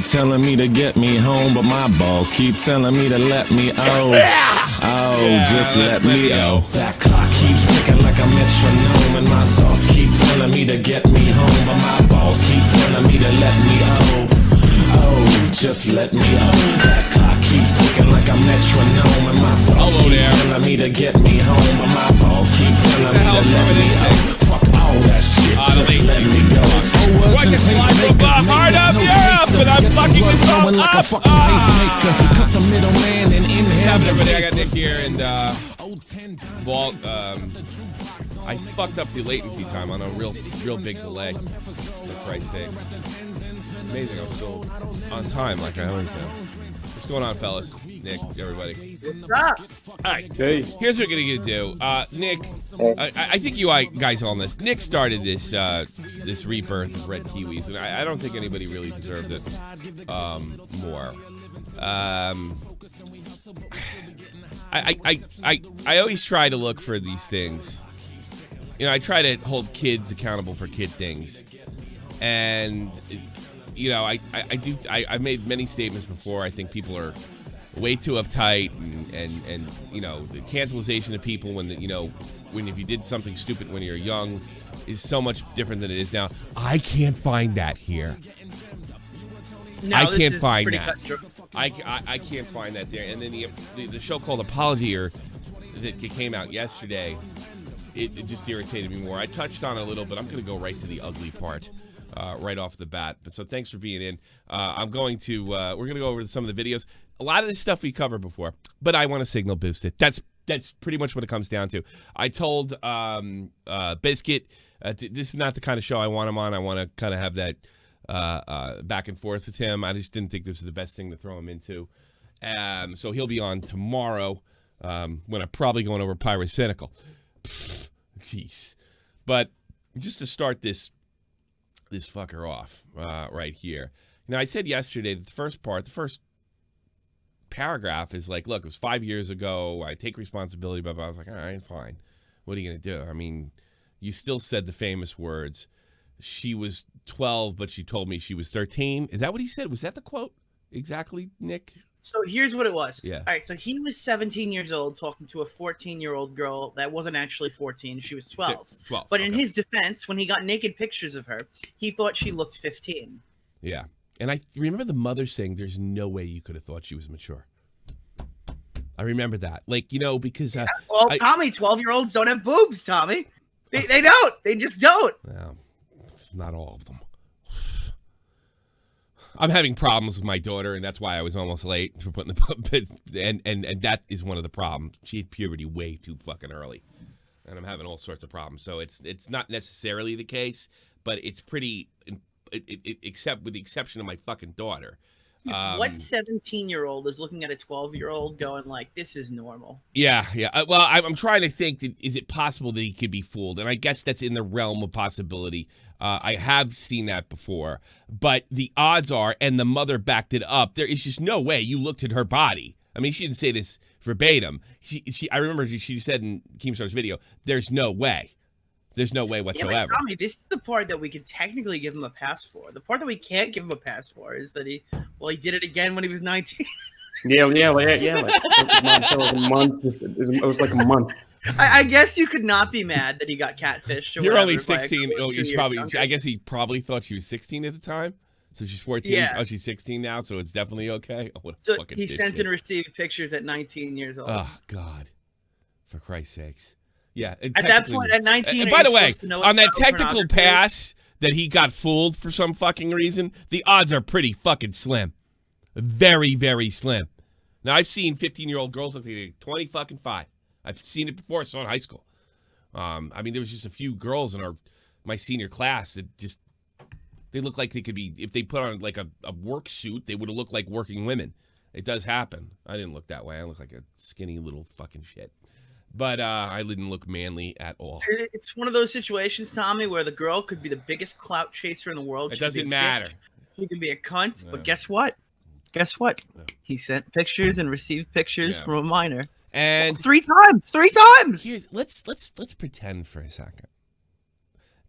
Telling me to get me home, but my balls keep telling me to let me just let me That clock keeps ticking like a metronome, and my thoughts keep telling me to get me home, but my balls keep telling me to let me just let me That clock keeps ticking like a metronome, and my thoughts keep telling me to get me home, but my balls keep telling me to let me Fuck all that shit, just let me go. Hard up, you're up, but I'm fucking this all up. Like a fucking pacemaker. Cut the middleman and inhale. Everybody, I got Nick here, and Walt, I fucked up the latency time on a real big delay. For Christ's sakes. Amazing, I'm still on time like I always am. What's going on, fellas? Nick, everybody. What's up? All right, here's what we're gonna do. Nick, I think you guys on this. Nick started this this rebirth of red kiwis, and I don't think anybody really deserved it more. I always try to look for these things. You know, I try to hold kids accountable for kid things, and you know, I've made many statements before. I think people are way too uptight, and you know, the cancelization of people when if you did something stupid when you're young is so much different than it is now. I can't find that here. No, I can't find that. I can't find that there. And then the show called Apology that came out yesterday, it just irritated me more. I touched on it a little, but I'm going to go right to the ugly part. Right off the bat. But so thanks for being in. We're going to go over some of the videos. A lot of this stuff we covered before, but I want to signal boost it. That's pretty much what it comes down to. I told Biscuit, this is not the kind of show I want him on. I want to kind of have that back and forth with him. I just didn't think this was the best thing to throw him into. So he'll be on tomorrow when I'm probably going over Pyrocynical. Jeez. But just to start this fucker off right here. Now, I said yesterday that the first paragraph is like, look, it was 5 years ago. I take responsibility, but I was like, all right, fine. What are you going to do? I mean, you still said the famous words. She was 12, but she told me she was 13. Is that what he said? Was that the quote exactly, Nick? So here's what it was. Yeah. All right. So he was 17 years old talking to a 14-year-old girl that wasn't actually 14. She was 12. 12. But in his defense, when he got naked pictures of her, he thought she looked 15. Yeah. And I remember the mother saying, there's no way you could have thought she was mature. I remember that. Like, you know, because... well, Tommy, 12-year-olds don't have boobs, Tommy. They don't. They just don't. Well, not all of them. I'm having problems with my daughter, and that's why I was almost late for putting and that is one of the problems. She had puberty way too fucking early, and I'm having all sorts of problems. So it's not necessarily the case, but it's pretty, except with the exception of my fucking daughter. What 17-year-old is looking at a 12-year-old going like, this is normal? Yeah. Well, I'm trying to think, is it possible that he could be fooled? And I guess that's in the realm of possibility. I have seen that before. But the odds are, and the mother backed it up, there is just no way you looked at her body. I mean, she didn't say this verbatim. I remember she said in Keemstar's video, there's no way. There's no way whatsoever. Yeah, but Tommy, this is the part that we could technically give him a pass for. The part that we can't give him a pass for is that he did it again when he was 19. Yeah. Like, it was like a month. I guess you could not be mad that he got catfished. You're only 16. He's probably. I guess he probably thought she was 16 at the time. So she's 14. Yeah. Oh, she's 16 now. So it's definitely okay. Oh, what a so fucking he sent shit. and received pictures at 19 years old. Oh God, for Christ's sakes. Yeah. At that point, at 19. And by the way, on that technical pass that he got fooled for some fucking reason, the odds are pretty fucking slim. Very, very slim. Now, I've seen 15-year-old girls look like 20 fucking 5. I've seen it before. I saw it in high school. I mean, there was just a few girls in my senior class that just, they look like they could be, if they put on like a work suit, they would have looked like working women. It does happen. I didn't look that way. I look like a skinny little fucking shit. But I didn't look manly at all. It's one of those situations, Tommy, where the girl could be the biggest clout chaser in the world. It doesn't matter. She can be a cunt, but guess what? He sent pictures and received pictures from a minor. And 3 times. 3 times. Let's pretend for a second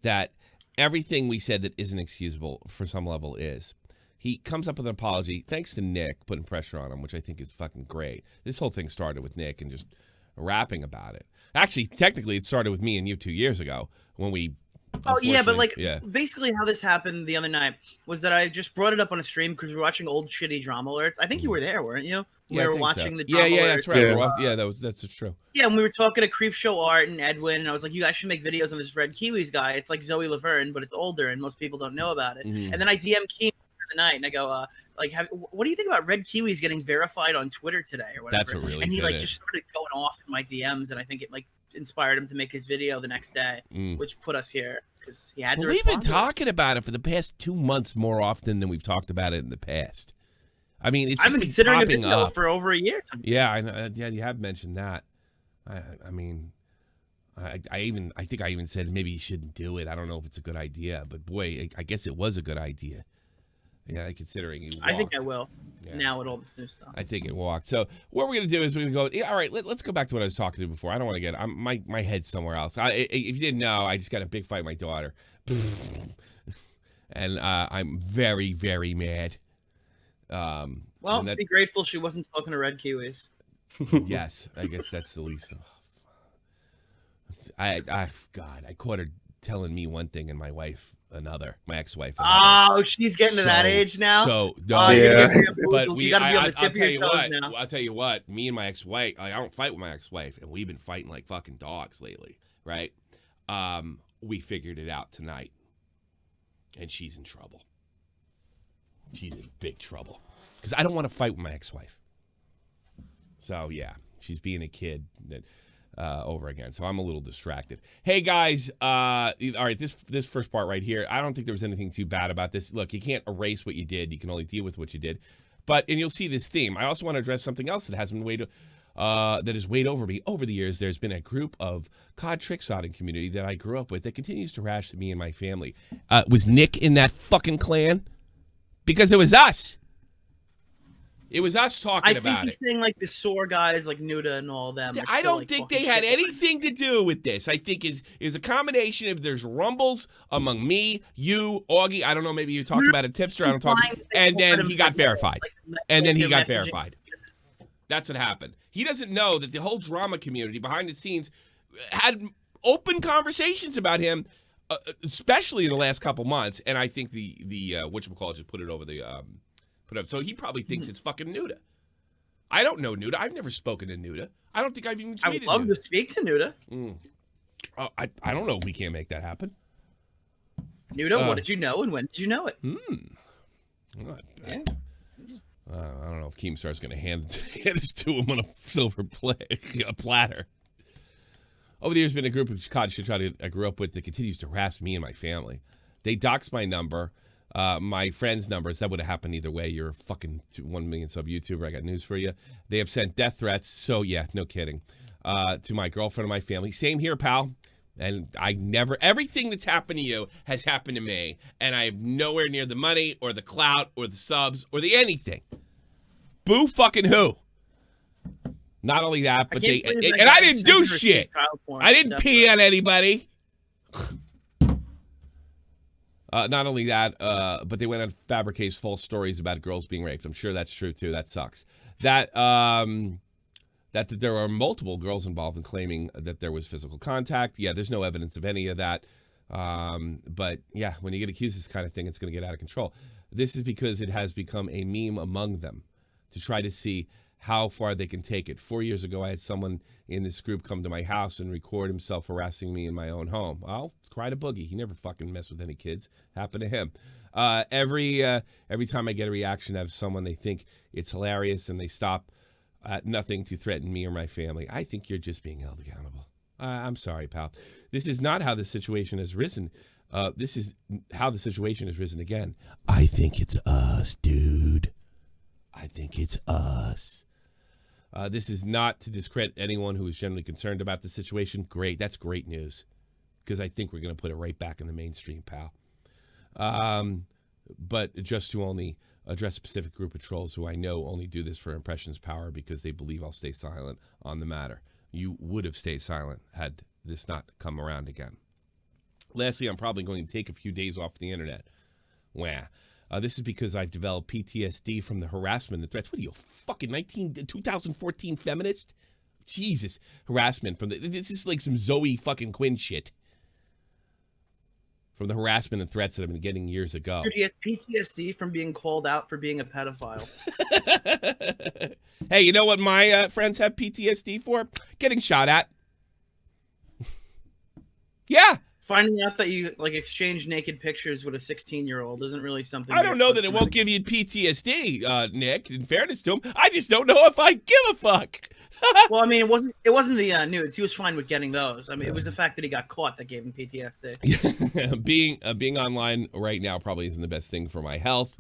that everything we said that isn't excusable for some level is. He comes up with an apology, thanks to Nick putting pressure on him, which I think is fucking great. This whole thing started with Nick and just rapping about it. Actually, technically, it started with me and you 2 years ago when we. Oh yeah, but like basically how this happened the other night was that I just brought it up on a stream because we were watching old shitty drama alerts. I think you were there, weren't you? We were watching the drama alerts. That's right. That's true. Yeah, and we were talking to Creep Show Art and Edwin, and I was like, you guys should make videos of this Red Kiwiz guy. It's like Zoe Laverne, but it's older, and most people don't know about it. And then I DM Keem the night, and I go, what do you think about Red Kiwiz getting verified on Twitter today or whatever? That's what really. And he just started going off in my DMs, and I think it inspired him to make his video the next day, which put us here because he had to. We've been talking about it for the past 2 months more often than we've talked about it in the past. I mean, I've been considering a video for over a year. Yeah, I know. Yeah, you have mentioned that. I mean, I think I even said maybe you shouldn't do it. I don't know if it's a good idea, but boy, I guess it was a good idea. Yeah, considering you walked. I think I will. Yeah. Now with all this new stuff. I think it walked. So what we're going to do is we're going to go, all right, let's go back to what I was talking to before. I don't want to get, my head's somewhere else. If you didn't know, I just got a big fight with my daughter. And I'm very, very mad. Well, be grateful she wasn't talking to Red Kiwiz. Yes, I guess that's the least. God, I caught her telling me one thing and my wife another, my ex-wife. Oh, she's getting to that age now. So but you gotta be on the tip of your toes now. I'll tell you what. Me and my ex-wife, I don't fight with my ex-wife, and we've been fighting like fucking dogs lately, right? We figured it out tonight, and she's in trouble. She's in big trouble because I don't want to fight with my ex-wife. So yeah, she's being a kid that. Over again, so I'm a little distracted. Hey guys, all right, this first part right here, I don't think there was anything too bad about this. Look, you can't erase what you did; you can only deal with what you did. And you'll see this theme. I also want to address something else that has been weighed over me over the years. There's been a group of COD tricksodding community that I grew up with that continues to rash me and my family. Was Nick in that fucking clan? Because it was us. It was us talking about it. I think he's saying like the sore guys like Nuda and all them. I don't think they had anything to do with this. I think is a combination of there's rumbles among me, you, Augie. I don't know. Maybe you talked about a tipster. I don't talk. And then he got verified. That's what happened. He doesn't know that the whole drama community behind the scenes had open conversations about him, especially in the last couple months. And I think the whatchamacallit just put it over the. So he probably thinks it's fucking Nuda. I don't know Nuda. I've never spoken to Nuda. I don't think I've even tweeted Nuda. I would love to speak to Nuda. I don't know if we can't make that happen. Nuda, what did you know and when did you know it? I don't know if Keemstar's going to hand this to him on a silver platter. Over the years, been a group of COD I grew up with that continues to harass me and my family. They doxed my number. My friends' numbers, that would have happened either way. You're a fucking 1 million sub YouTuber. I got news for you. They have sent death threats. So, yeah, no kidding. To my girlfriend and my family. Same here, pal. And everything that's happened to you has happened to me. And I have nowhere near the money or the clout or the subs or the anything. Boo fucking who. Not only that, but I didn't do shit. I didn't pee on anybody. Not only that, but they went on fabricates false stories about girls being raped. I'm sure that's true too. That sucks. That there are multiple girls involved in claiming that there was physical contact. Yeah, there's no evidence of any of that. But yeah, when you get accused of this kind of thing, it's going to get out of control. This is because it has become a meme among them to try to see how far they can take it. 4 years ago, I had someone in this group come to my house and record himself harassing me in my own home. Well, it's quite a boogie. He never fucking messed with any kids. Happened to him. Every time I get a reaction out of someone, they think it's hilarious and they stop at nothing to threaten me or my family. I think you're just being held accountable. I'm sorry, pal. This is not how the situation has risen. This is how the situation has risen again. I think it's us, dude. I think it's us. This is not to discredit anyone who is generally concerned about the situation. Great. That's great news because I think we're going to put it right back in the mainstream, pal. But just to only address a specific group of trolls who I know only do this for impressions power because they believe I'll stay silent on the matter. You would have stayed silent had this not come around again. Lastly, I'm probably going to take a few days off the internet. Wah. This is because I've developed PTSD from the harassment and threats. What are you, fucking 2014 feminist? Jesus. Harassment from this is like some Zoe fucking Quinn shit. From the harassment and threats that I've been getting years ago. Dude, he has PTSD from being called out for being a pedophile. Hey, you know what my friends have PTSD for? Getting shot at. Yeah. Finding out that you like exchange naked pictures with a 16-year-old isn't really something. I don't know that it won't give you PTSD, Nick. In fairness to him, I just don't know if I give a fuck. Well, I mean, it wasn't the nudes. He was fine with getting those. I mean, it was the fact that he got caught that gave him PTSD. being online right now probably isn't the best thing for my health.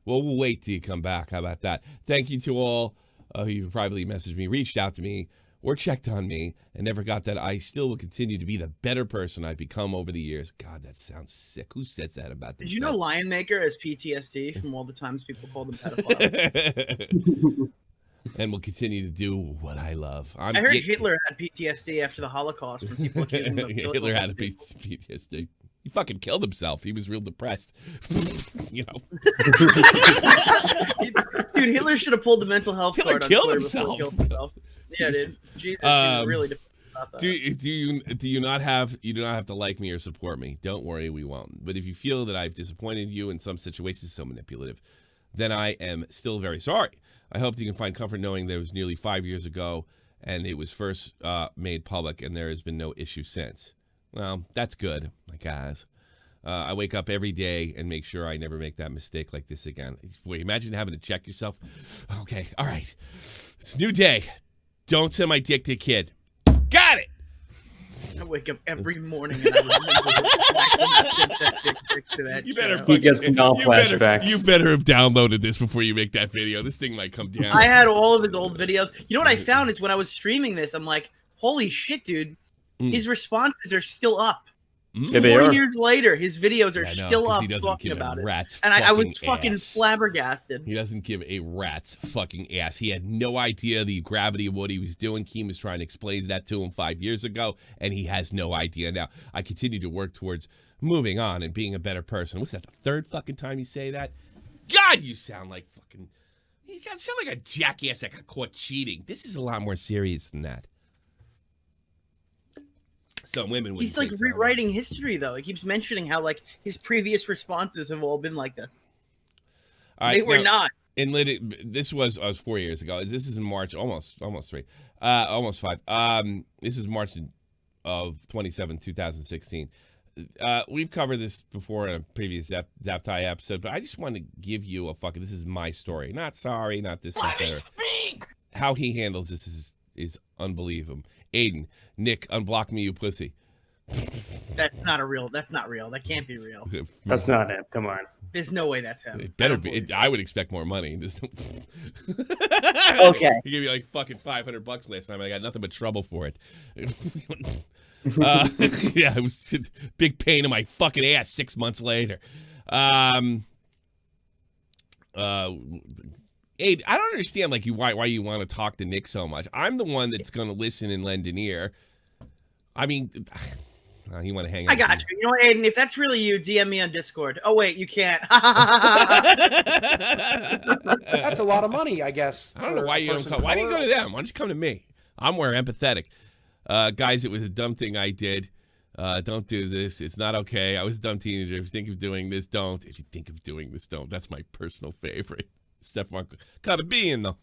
Well, we'll wait till you come back. How about that? Thank you to all who privately messaged me, reached out to me, or checked on me, and never got that I still will continue to be the better person I've become over the years. God, that sounds sick. Who says that about themselves? Did you know Lion Maker has PTSD from all the times people called him pedophile? And will continue to do what I love. I heard Hitler had PTSD after the Holocaust from people accusing him of killing Hitler had a PTSD. He fucking killed himself. He was real depressed. You know. Dude, Hitler should have pulled the mental health Hitler card on killed Twitter himself. before he killed himself. Yeah, dude. Jesus, he was really depressed about that. Do you not have to like me or support me? Don't worry, we won't. But if you feel that I've disappointed you in some situations, so manipulative, then I am still very sorry. I hope you can find comfort knowing that it was nearly 5 years ago and it was first made public and there has been no issue since. Well, that's good, my guys. I wake up every day and make sure I never make that mistake like this again. Boy, imagine having to check yourself. Okay, all right. It's a new day. Don't send my dick to a kid. Got it! I wake up every morning and I You better He gets now flashbacks. You better have downloaded this before you make that video. This thing might come down. I had all of his old videos. You know what I found is when I was streaming this, I'm like, holy shit, dude. His responses are still up. Yeah, 4 years later, his videos are still up he doesn't talking give about a it. rat's And I was ass. fucking flabbergasted. He doesn't give a rat's fucking ass. He had no idea the gravity of what he was doing. Keem was trying to explain that to him 5 years ago, and he has no idea now. I continue to work towards moving on and being a better person. What's that, the third fucking time you say that? God, you sound like fucking... You sound like a jackass that got caught cheating. This is a lot more serious than that. Some women would. He's like rewriting history, though. He keeps mentioning how like his previous responses have all been like this. They were not. And this was 4 years ago. This is in March, almost 3, almost 5. This is March of 27, 2016. We've covered this before in a previous Zaptai episode, but I just want to give you a fucking. This is my story. Not sorry, not this. Let me speak. How he handles this is unbelievable. Aiden, Nick, unblock me, you pussy. That's not real. That can't be real. That's not it. Come on. There's no way that's him. It better be. I would expect more money. Okay. He gave me like fucking $500 last time. I got nothing but trouble for it. Yeah, it was a big pain in my fucking ass 6 months later. Aid, I don't understand like why you want to talk to Nick so much. I'm the one that's going to listen and lend an ear. I mean, you want to hang out. I got you. You know what, Aiden? If that's really you, DM me on Discord. Oh wait, you can't. That's a lot of money, I guess. I don't know why you don't come. Why do you go to them? Why don't you come to me? I'm more empathetic. Guys, it was a dumb thing I did. Don't do this. It's not okay. I was a dumb teenager. If you think of doing this, don't. If you think of doing this, don't. That's my personal favorite. Stefan got a B in though.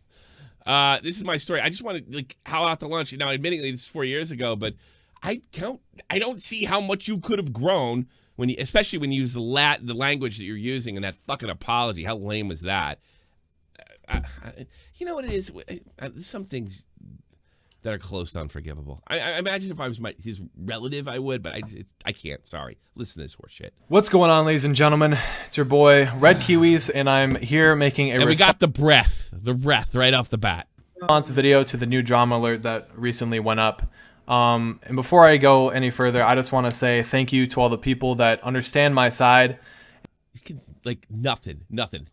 This is my story. I just want to like howl out to lunch. Now, admittingly, this is 4 years ago, but I don't see how much you could have grown when you, especially when you use the language that you're using in that fucking apology. How lame was that? You know what it is? There's some things that are close to unforgivable. I imagine if I was his relative, I would, but I can't. Sorry. Listen to this horse shit. What's going on, ladies and gentlemen? It's your boy, Red Kiwiz, and I'm here making a And we got the breath right off the bat. Response video to the new drama alert that recently went up. And before I go any further, I just want to say thank you to all the people that understand my side. You can, like, nothing.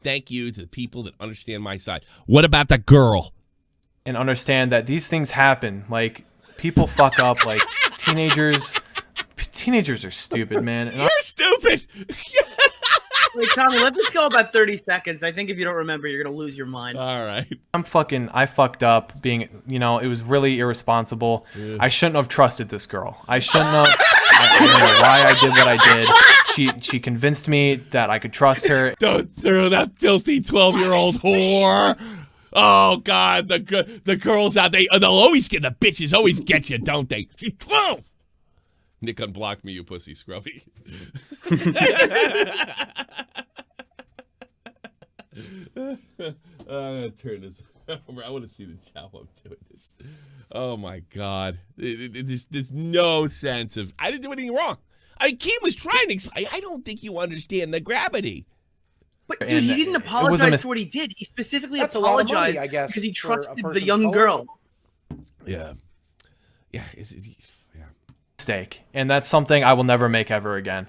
Thank you to the people that understand my side. What about the girl? And understand that these things happen. Like, people fuck up. Like, teenagers are stupid, man. And You're stupid. Wait, Tommy, let this go about 30 seconds. I think if you don't remember, you're gonna lose your mind. All right. I fucked up being, it was really irresponsible. Yeah. I shouldn't have trusted this girl. I shouldn't have. I don't know why I did what I did. She convinced me that I could trust her. Don't throw that filthy 12-year-old whore. Oh God, the girls out there, they'll always get, the bitches always get you, don't they? She's 12. Nick unblocked me, you pussy scrubby. I'm gonna turn this over. I want to see the chat while I'm doing this. Oh my God, there's no sense of, I didn't do anything wrong. I mean, Keem was trying to explain. I don't think you understand the gravity. But dude, he didn't apologize for what he did. He specifically apologized money, I guess, because he trusted the person young girl. Yeah, yeah. Mistake, and that's something I will never make ever again.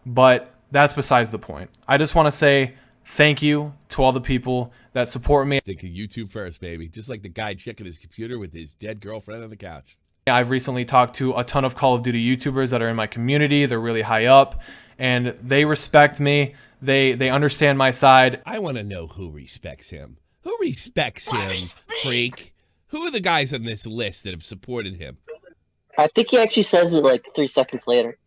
But that's besides the point. I just want to say thank you to all the people that support me. Think of YouTube first, baby. Just like the guy checking his computer with his dead girlfriend on the couch. I've recently talked to a ton of Call of Duty YouTubers that are in my community. They're really high up, and they respect me. They understand my side. I want to know who respects him. Who respects him, freak? Who are the guys on this list that have supported him? I think he actually says it like 3 seconds later.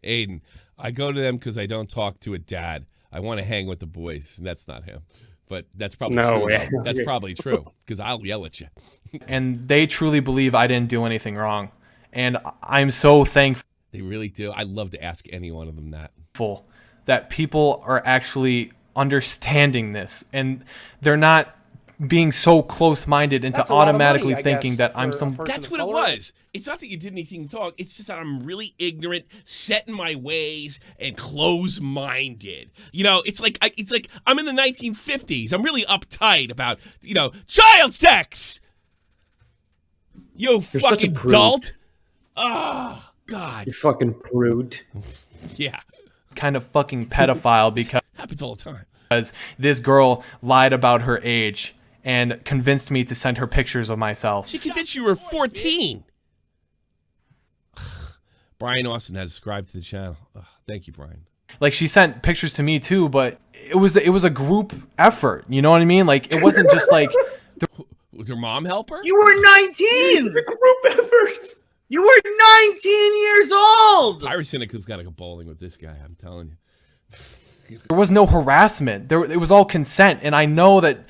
Aiden, I go to them because I don't talk to a dad. I want to hang with the boys, and that's not him. But that's probably true. Way. That's probably true because I'll yell at you. And they truly believe I didn't do anything wrong. And I'm so thankful. They really do. I'd love to ask any one of them that people are actually understanding this, and they're not being so close-minded into automatically thinking that I'm some. That's what it was. It's not that you did anything wrong. It's just that I'm really ignorant, set in my ways, and close-minded. It's like I'm in the 1950s. I'm really uptight about child sex. You're fucking dolt. Oh God. You fucking prude. Yeah. Kind of fucking pedophile because happens all the time. Because this girl lied about her age and convinced me to send her pictures of myself. She convinced you were 14. Brian Austin has subscribed to the channel. Thank you, Brian. Like, she sent pictures to me too, but it was a group effort. You know what I mean? Like, it wasn't just like. Would your mom help her? You were 19. The group effort. You were 19 years old. Ira Cynical's got to go bowling with this guy. I'm telling you. There was no harassment. It was all consent, and I know that.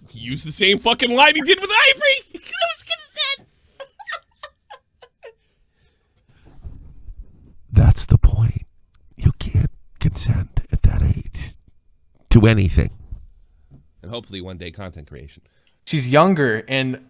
He used the same fucking line he did with Ivory. That was consent. That's the point. You can't consent at that age to anything. And hopefully one day content creation. She's younger, and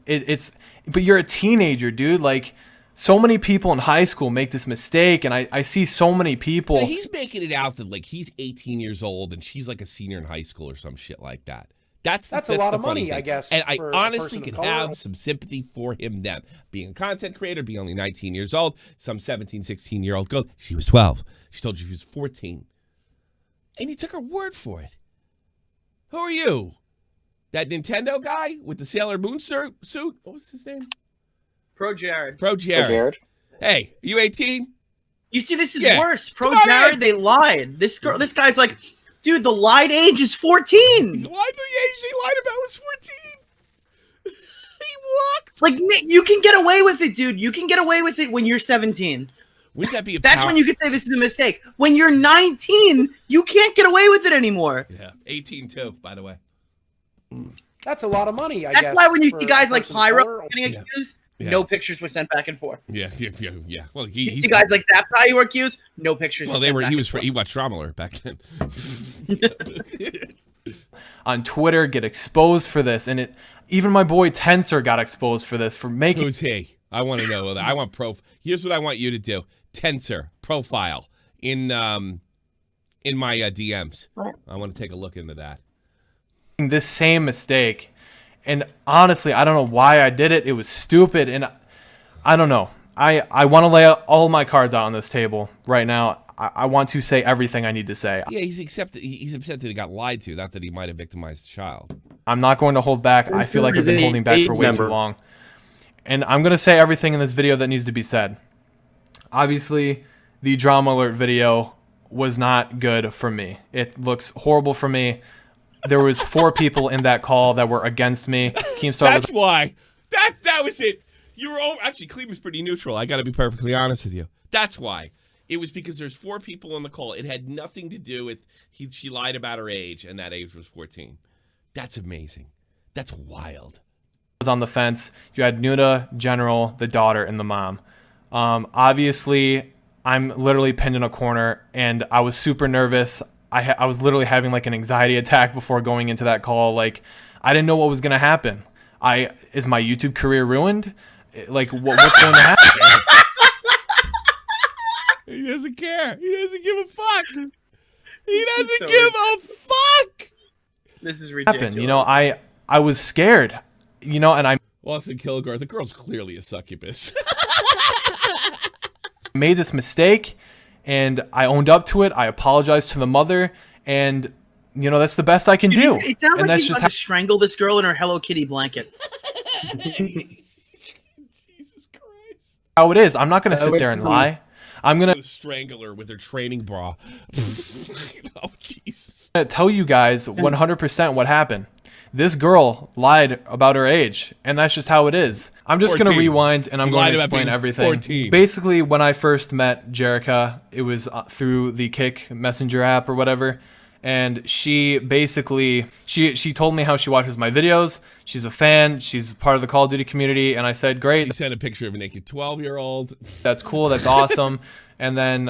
but you're a teenager, dude. Like, so many people in high school make this mistake, and I see so many people. Yeah, he's making it out that like he's 18 years old and she's like a senior in high school or some shit like that. That's a lot of money, I guess. And I honestly can have some sympathy for him then. Being a content creator, being only 19 years old, some 17, 16-year-old girl, she was 12. She told you she was 14. And you took her word for it. Who are you? That Nintendo guy with the Sailor Moon suit? What was his name? Pro Jared. Pro Jared. Hey, are you 18? You see, this is worse. Pro Jared, they lied. This guy's like, dude, the lied age is 14. He lied, the age they lied about was 14. He walked. Like, you can get away with it, dude. You can get away with it when you're 17. Wouldn't that be That's when you can say this is a mistake. When you're 19, you can't get away with it anymore. Yeah, 18 too, by the way. That's a lot of money, I guess. That's why when you see guys like Pyro getting accused, Yeah. no pictures were sent back and forth. Yeah. Well, you see guys like Zaptai who were accused, no pictures. Well, were sent back he and forth. he watched Drama Alert back then. On Twitter, get exposed for this, and even my boy Tensor got exposed for this for making. Who's he? I want to know. I want Here's what I want you to do: Tensor profile in my DMs. I want to take a look into that. This same mistake, and honestly, I don't know why I did it. It was stupid, and I don't know. I want to lay out all my cards out on this table right now. I want to say everything I need to say. Yeah, he's upset that he got lied to, not that he might have victimized a child. I'm not going to hold back. I feel like I've been holding back for way too long. And I'm going to say everything in this video that needs to be said. Obviously, the Drama Alert video was not good for me. It looks horrible for me. There was 4 people in that call that were against me. Keemstar That's why. That was it. You were actually, Clem was pretty neutral. I got to be perfectly honest with you. That's why. It was because there's 4 people on the call. It had nothing to do with she lied about her age, and that age was 14. That's amazing. That's wild. was on the fence. You had Nuda, General, the daughter, and the mom. Obviously, I'm literally pinned in a corner, and I was super nervous. I was literally having like an anxiety attack before going into that call. Like, I didn't know what was going to happen. Is my YouTube career ruined? Like, what's going to happen? He doesn't care. He doesn't give a fuck. He doesn't give a fuck. This is ridiculous. You know, I was scared. You know, and I Austin Kilgore, the girl's clearly a succubus. made this mistake, and I owned up to it. I apologized to the mother, and you know, that's the best I can do. It sounds and like that's he's just about to strangle this girl in her Hello Kitty blanket. Jesus Christ. how it is. I'm not going to sit there and lie. I'm going to strangle her with her training bra. Oh, Jesus. tell you guys 100% what happened. This girl lied about her age, and that's just how it is. I'm just going to rewind, and I'm going to explain everything. 14. Basically, when I first met Jerica, it was through the Kick Messenger app or whatever, and she basically, she told me how she watches my videos. She's a fan. She's part of the Call of Duty community, and I said, great. She sent a picture of a naked 12-year-old. That's cool. That's awesome. And then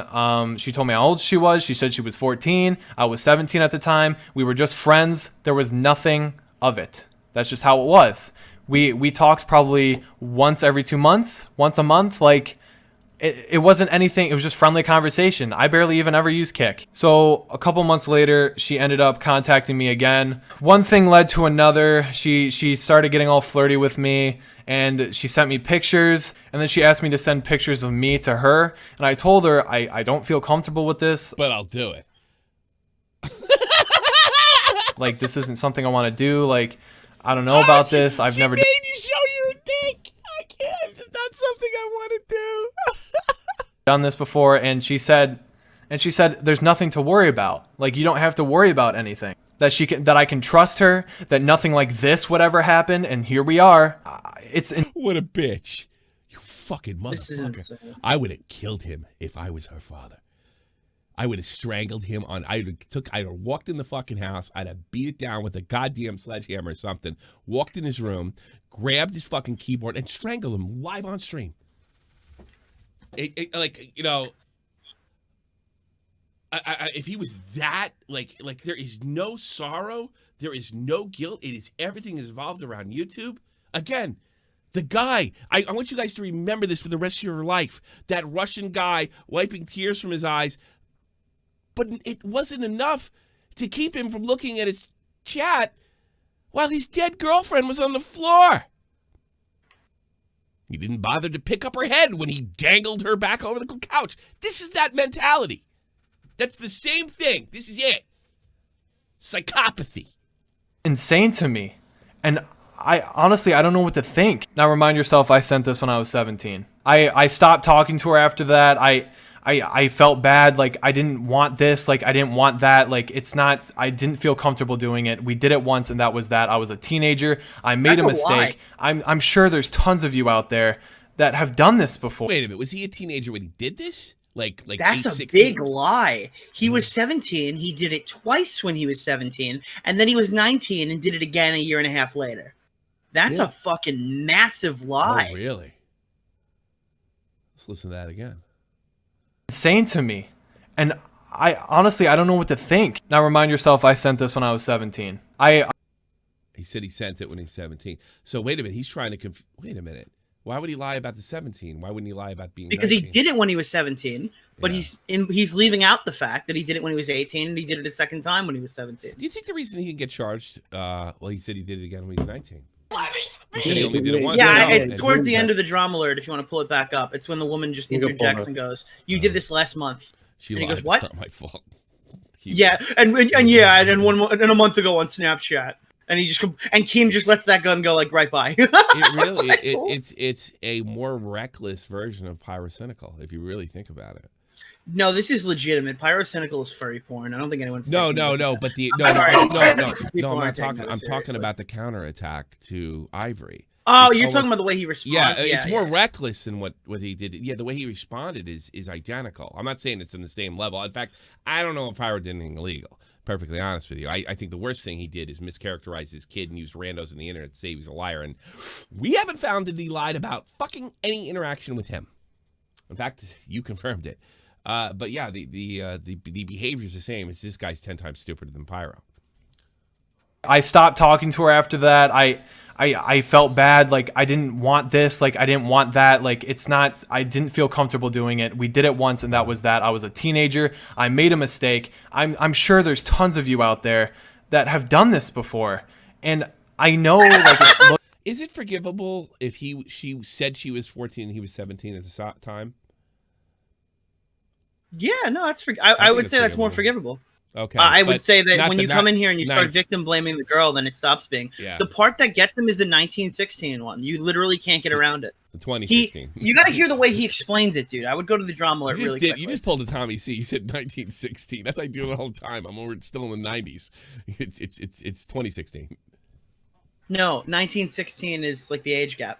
she told me how old she was. She said she was 14. I was 17 at the time. We were just friends. There was nothing of it. That's just how it was. We talked probably once every 2 months, once a month. Like, it wasn't anything. It was just friendly conversation. I barely even ever used Kick. So a couple months later, she ended up contacting me again. One thing led to another. She started getting all flirty with me, and she sent me pictures, and then she asked me to send pictures of me to her. And I told her I don't feel comfortable with this. But I'll do it. Like, this isn't something I want to do. Like, I don't know about this. I've never made you show your dick. I can't. It's not something I want to do. done this before. And she said, there's nothing to worry about. Like, you don't have to worry about anything. That I can trust her. That nothing like this would ever happen. And here we are. What a bitch. You fucking This is motherfucker. insane. I would have killed him if I was her father. I would have strangled him I'd have walked in the fucking house. I'd have beat it down with a goddamn sledgehammer or something. Walked in his room, grabbed his fucking keyboard, and strangled him live on stream. Like, you know, if he was that, like there is no sorrow, there is no guilt. Everything is evolved around YouTube. Again, the guy, I want you guys to remember this for the rest of your life. That Russian guy wiping tears from his eyes. But it wasn't enough to keep him from looking at his chat while his dead girlfriend was on the floor. He didn't bother to pick up her head when he dangled her back over the couch. This is that mentality. That's the same thing. This is it. Psychopathy. insane to me. And I honestly don't know what to think. Now remind yourself, I sent this when I was 17. I stopped talking to her after that. I felt bad. Like, I didn't want this. Like, I didn't want that. Like, I didn't feel comfortable doing it. We did it once, and that was that. I was a teenager. I made a mistake. I'm sure there's tons of you out there that have done this before. Wait a minute. Was he a teenager when he did this? Like That's 8, a 16? big lie. He was 17. He did it twice when he was 17. And then he was 19 and did it again a year and a half later. That's a fucking massive lie. Oh, really? Let's listen to that again. Insane to me. And I honestly don't know what to think. Now remind yourself, I sent this when I was 17. He said he sent it when he's 17. So wait a minute. He's trying to wait a minute. Why would he lie about the 17? Why wouldn't he lie about being Because 19? he did it when he was 17, but he's leaving out the fact that he did it when he was 18 and he did it a second time when he was 17. Do you think the reason he didn't get charged? Well, he said he did it again when he was 19. He said he only did it once. Yeah, no, it's it's towards the doing end that. of the drama alert. If you want to pull it back up, it's when the woman just You can pull interjects it. and goes, "You did this last month." She And he lied. goes, "What?" It's not my fault. Yeah, and a month ago on Snapchat, and he just and Keem just lets that gun go like right by. It really it's a more reckless version of pyrocynical if you really think about it. No, this is legitimate. Pyrocynical is furry porn. I don't think anyone's No, taking no, this no. as But the I'm sorry. no. People I'm aren't not taking talking. that I'm talking seriously. about the counterattack to Ivory. Oh, It's you're almost- talking about the way he responds. Yeah, it's more reckless than what he did. Yeah, the way he responded is identical. I'm not saying it's in the same level. In fact, I don't know if Pyro did anything illegal. Perfectly honest with you, I think the worst thing he did is mischaracterize his kid and use randos on the internet to say he was a liar. And we haven't found that he lied about fucking any interaction with him. In fact, you confirmed it. But yeah, the behavior is the same. It's this guy's 10 times stupider than Pyro. I stopped talking to her after that. I felt bad. Like, I didn't want this. Like, I didn't want that. Like, it's not, I didn't feel comfortable doing it. We did it once and that was that. I was a teenager. I made a mistake. I'm sure there's tons of you out there that have done this before. And I know, like, it's Is it forgivable if she said she was 14 and he was 17 at the time? Yeah, no, that's I would it's say that's more forgivable. forgivable. Okay. I would but say that not when the you come in here and you start nine- victim blaming the girl, then it stops being. Yeah. The part that gets him is the 1916 one. You literally can't get around it. 2016. You got to hear the way he explains it, dude. I would go to the drama alert really quickly. You just pulled a Tommy C. You said 1916. That's what I do it all the time. We're still in the 90s. It's 2016. No, 1916 is like the age gap.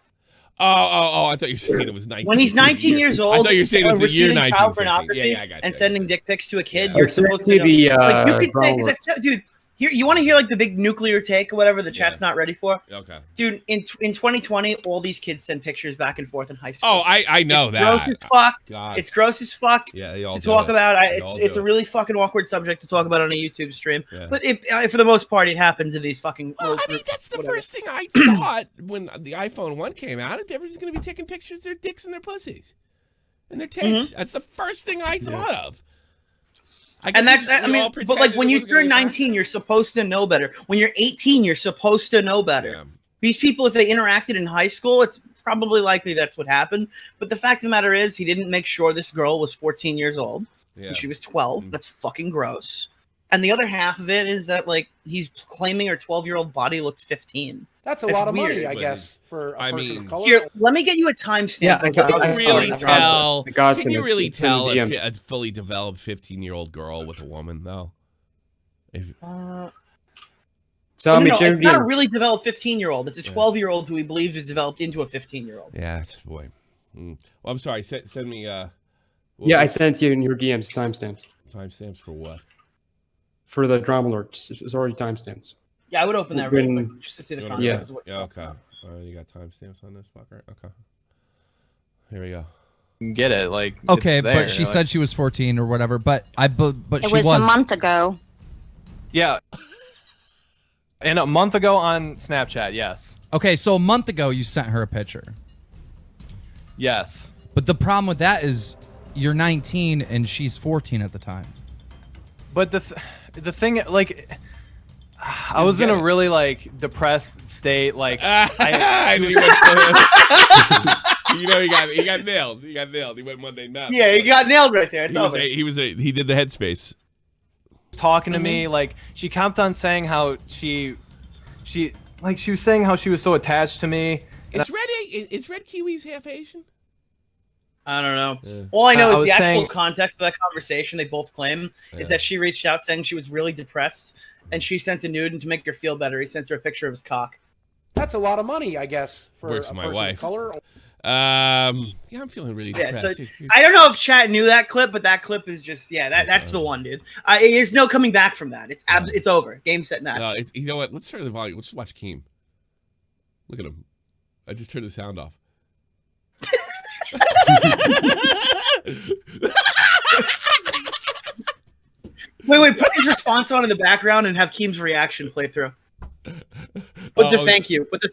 Oh! I thought you were saying it was 19. When he's 19 years old, I thought you were saying it was the year receiving child 1916. pornography Yeah, I got you. and sending dick pics to a kid, Yeah. you're supposed to know. The, Like, you could say, drama. because dude, here you want to hear like the big nuclear take or whatever the chat's not ready for. Okay. Dude, in 2020, all these kids send pictures back and forth in high school. Oh, I know it's that. Gross as fuck. God. It's gross as fuck. Yeah, they all To do talk it. about. They all It's do a it. really fucking awkward subject to talk about on a YouTube stream. Yeah. But for the most part, it happens in these fucking. Well, little I mean, groups, that's the whatever. first thing I thought when the iPhone 1 came out. Everybody's going to be taking pictures of their dicks and their pussies and their tits. That's the first thing I thought of. And that's, I mean, but like when you turn 19, you're supposed to know better. When you're 18, you're supposed to know better. Yeah. These people, if they interacted in high school, it's probably likely that's what happened. But the fact of the matter is, he didn't make sure this girl was 14 years old. Yeah. And she was 12. That's fucking gross. And the other half of it is that, like, he's claiming her 12-year-old body looked 15. That's a It's lot of weird, money, I but guess, for a I person mean- of color. Here, let me get you a timestamp. Yeah, I of got- how Can this you really started. tell? I got Can you. you really It's in tell the if DM. a fully developed 15-year-old girl with a woman, though? So, No, Jeremy, it's not a really developed 15-year-old. It's a 12-year-old who he believes is developed into a 15-year-old. Yeah, that's boy. Well, I'm sorry. Send me. yeah, I sent you in your DMs timestamps timestamps for what? for the drama alerts. It's already timestamps. Yeah, I would open that really When- quick just to see the You wanna context. read of it? what- Yeah. Okay. You got timestamps on this fucker. Okay. Here we go. get it. Like, Okay, it's there. but she Like, said she was 14 or whatever. But It she was a month ago. yeah. And a month ago on Snapchat, yes. Okay, so a month ago you sent her a picture. Yes. But the problem with that is you're 19 and she's 14 at the time. But the thing, like, I was in a really, like, depressed state. Like, I knew he went you know, he got nailed. He got nailed. He went Monday night. Yeah, you got nailed right there. It's over. He did the headspace. talking to me, like, she kept on saying how she was saying how she was so attached to me. Is Red Kiwiz half Asian? I don't know. Yeah. All I know I is was the actual saying- context of that conversation they both claim is that she reached out saying she was really depressed and she sent a nude, and to make her feel better, he sent her a picture of his cock. That's a lot of money, I guess, for Works a for my person wife. of color. Yeah, I'm feeling really Yeah, depressed. so I don't know if chat knew that clip, but that clip is just that's the one, dude. There's no coming back from that. It's over. Game, set, match. You know what? Let's turn the volume. Let's watch Keem. Look at him. I just turned the sound off. Wait, put his response on in the background and have Keem's reaction play through. Put the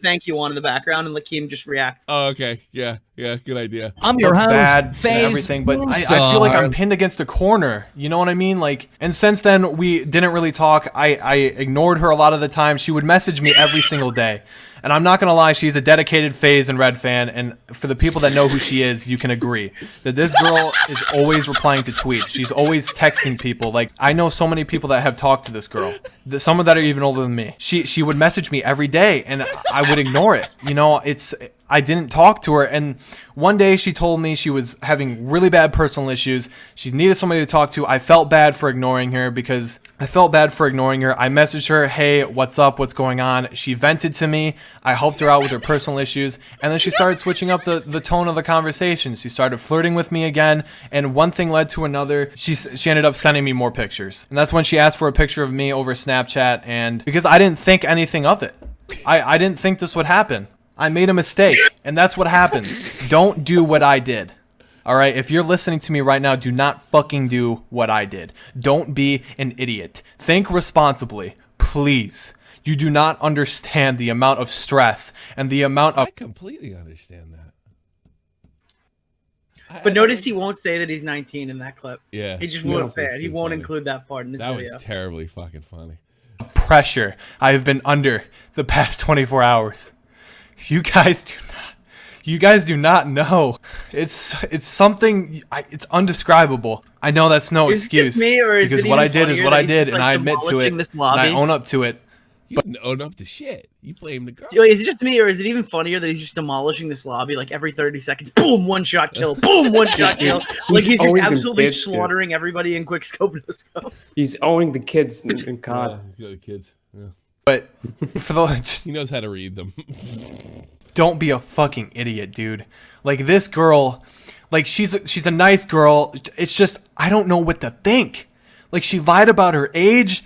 thank you on in the background and let Keem just react. Oh, okay. Yeah, good idea. I'm your Looks host, bad and FaZe everything, but I feel like I'm pinned against a corner. You know what I mean? Like, and since then we didn't really talk. I ignored her a lot of the time. She would message me every single day. And I'm not gonna lie, she's a dedicated FaZe and Red fan, and for the people that know who she is, you can agree that this girl is always replying to tweets. She's always texting people. Like, I know so many people that have talked to this girl. Some of that are even older than me. She would message me every day, and I would ignore it. You know, I didn't talk to her. And one day she told me she was having really bad personal issues. She needed somebody to talk to. I felt bad for ignoring her I messaged her, hey, what's up? What's going on? She vented to me. I helped her out with her personal issues. And then she started switching up the tone of the conversation. She started flirting with me again. And one thing led to another. She ended up sending me more pictures. And that's when she asked for a picture of me over Snapchat. And because I didn't think anything of it. I didn't think this would happen. I made a mistake, and that's what happens. Don't do what I did. All right? If you're listening to me right now, do not fucking do what I did. Don't be an idiot. Think responsibly, please. You do not understand the amount of stress and the amount of... I completely understand that. But notice he won't say that he's 19 in that clip. Yeah. He just won't That's say it. He too won't funny. include that part in his That video. was terribly fucking funny. pressure I have been under the past 24 hours. You guys do not know. It's something. It's undescribable. I know that's no excuse me, or is because it what I even did is funnier what that I he's did, just, and like, I admit to it, demolishing this and lobby? I own up to it. You didn't own up to shit. You blame the girl. Is it just me, or is it even funnier that he's just demolishing this lobby like every 30 seconds? Boom, one shot kill. Boom, one shot kill. Like he's just owning the absolutely kids, dude. slaughtering everybody in quick scope, no scope. He's owning the kids in COD. Yeah, the kids. Yeah. But for the just He knows how to read them. don't be a fucking idiot, dude. Like this girl, like she's a nice girl. It's just I don't know what to think. Like she lied about her age.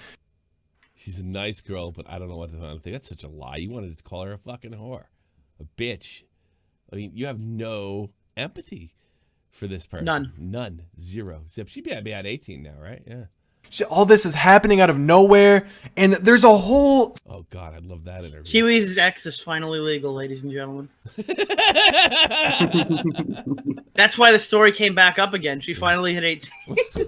She's a nice girl, but I don't know what to think. That's such a lie. You wanted to call her a fucking whore, a bitch. I mean, you have no empathy for this person. None. Zero. Zip. She'd be about 18 now, right? Yeah. All this is happening out of nowhere, and there's a whole. Oh God, I'd love that interview. Kiwi's ex is finally legal, ladies and gentlemen. That's why the story came back up again. She finally hit 18,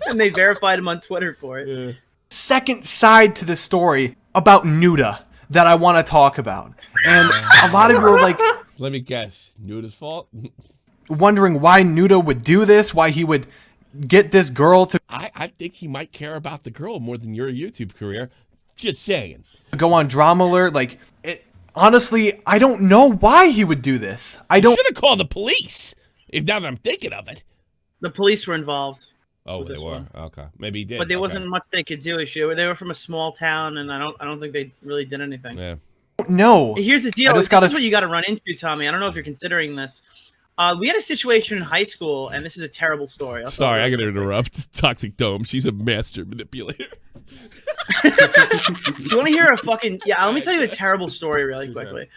and they verified him on Twitter for it. Yeah. Second side to the story about Nuda that I want to talk about. And a lot of you are like Let me guess. Nuda's fault? wondering why Nuda would do this, why he would get this girl to I think he might care about the girl more than your YouTube career. Just saying. go on Drama Alert. Like, honestly, I don't know why he would do this. I don't. Should have called the police. If now that I'm thinking of it. The police were involved. Oh, With they this were. one. Okay, maybe he did. But there Okay. wasn't much they could do. They were from a small town, and I don't think they really did anything. Yeah. No. Here's the deal. I This just gotta is what you got to run into, Tommy. I don't know if you're considering this. We had a situation in high school, and this is a terrible story. Sorry, I gotta interrupt. Toxic Dome. She's a master manipulator. You want to hear a fucking... Yeah, let me tell you a terrible story really quickly.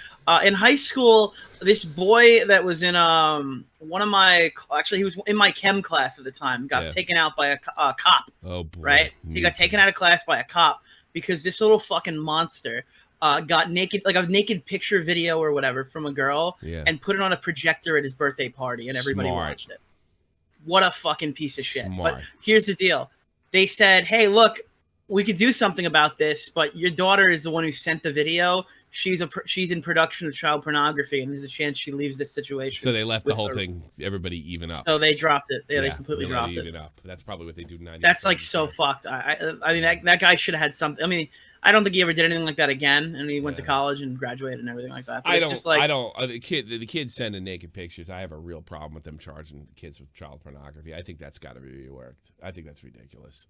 In high school, this boy that was in one of my... Actually, he was in my chem class at the time. Got taken out by a cop. Oh, boy. Right? He got taken out of class by a cop because this little fucking monster... got naked, like a naked picture video or whatever from a girl, and put it on a projector at his birthday party, and everybody watched it. What a fucking piece of shit! Smart. But here's the deal: they said, "Hey, look, we could do something about this, but your daughter is the one who sent the video. She's in production of child pornography, and there's a chance she leaves this situation." So they left the with whole her. thing. Everybody even up. So they dropped it. Yeah, they Yeah, completely they let dropped it. even up. That's probably what they do 90%. That's like so fucked. I mean, that guy should have had something. I mean, I don't think he ever did anything like that again, and he went to college and graduated and everything like that. But it's just like, the kids sending naked pictures. I have a real problem with them charging kids with child pornography. I think that's got to be reworked. I think that's ridiculous.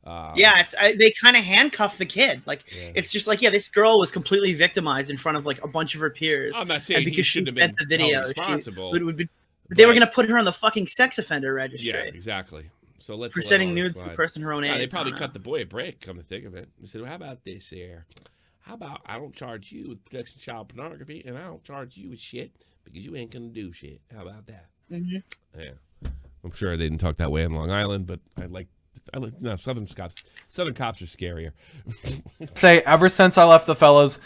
They kind of handcuff the kid. Like it's just like, this girl was completely victimized in front of like a bunch of her peers. I'm not saying and he because should she have sent been the video, held responsible. they were gonna put her on the fucking sex offender registry. Yeah, exactly. So let's for let sending all this nudes to a slide. person her own age. They probably I don't cut know. the boy a break. Come to think of it, they said, well, "How about this here? How about I don't charge you with production of child pornography, and I don't charge you with shit because you ain't gonna do shit. How about that?" Mm-hmm. Yeah, I'm sure they didn't talk that way in Long Island, but no, Southern cops are scarier. Say ever since I left the fellows,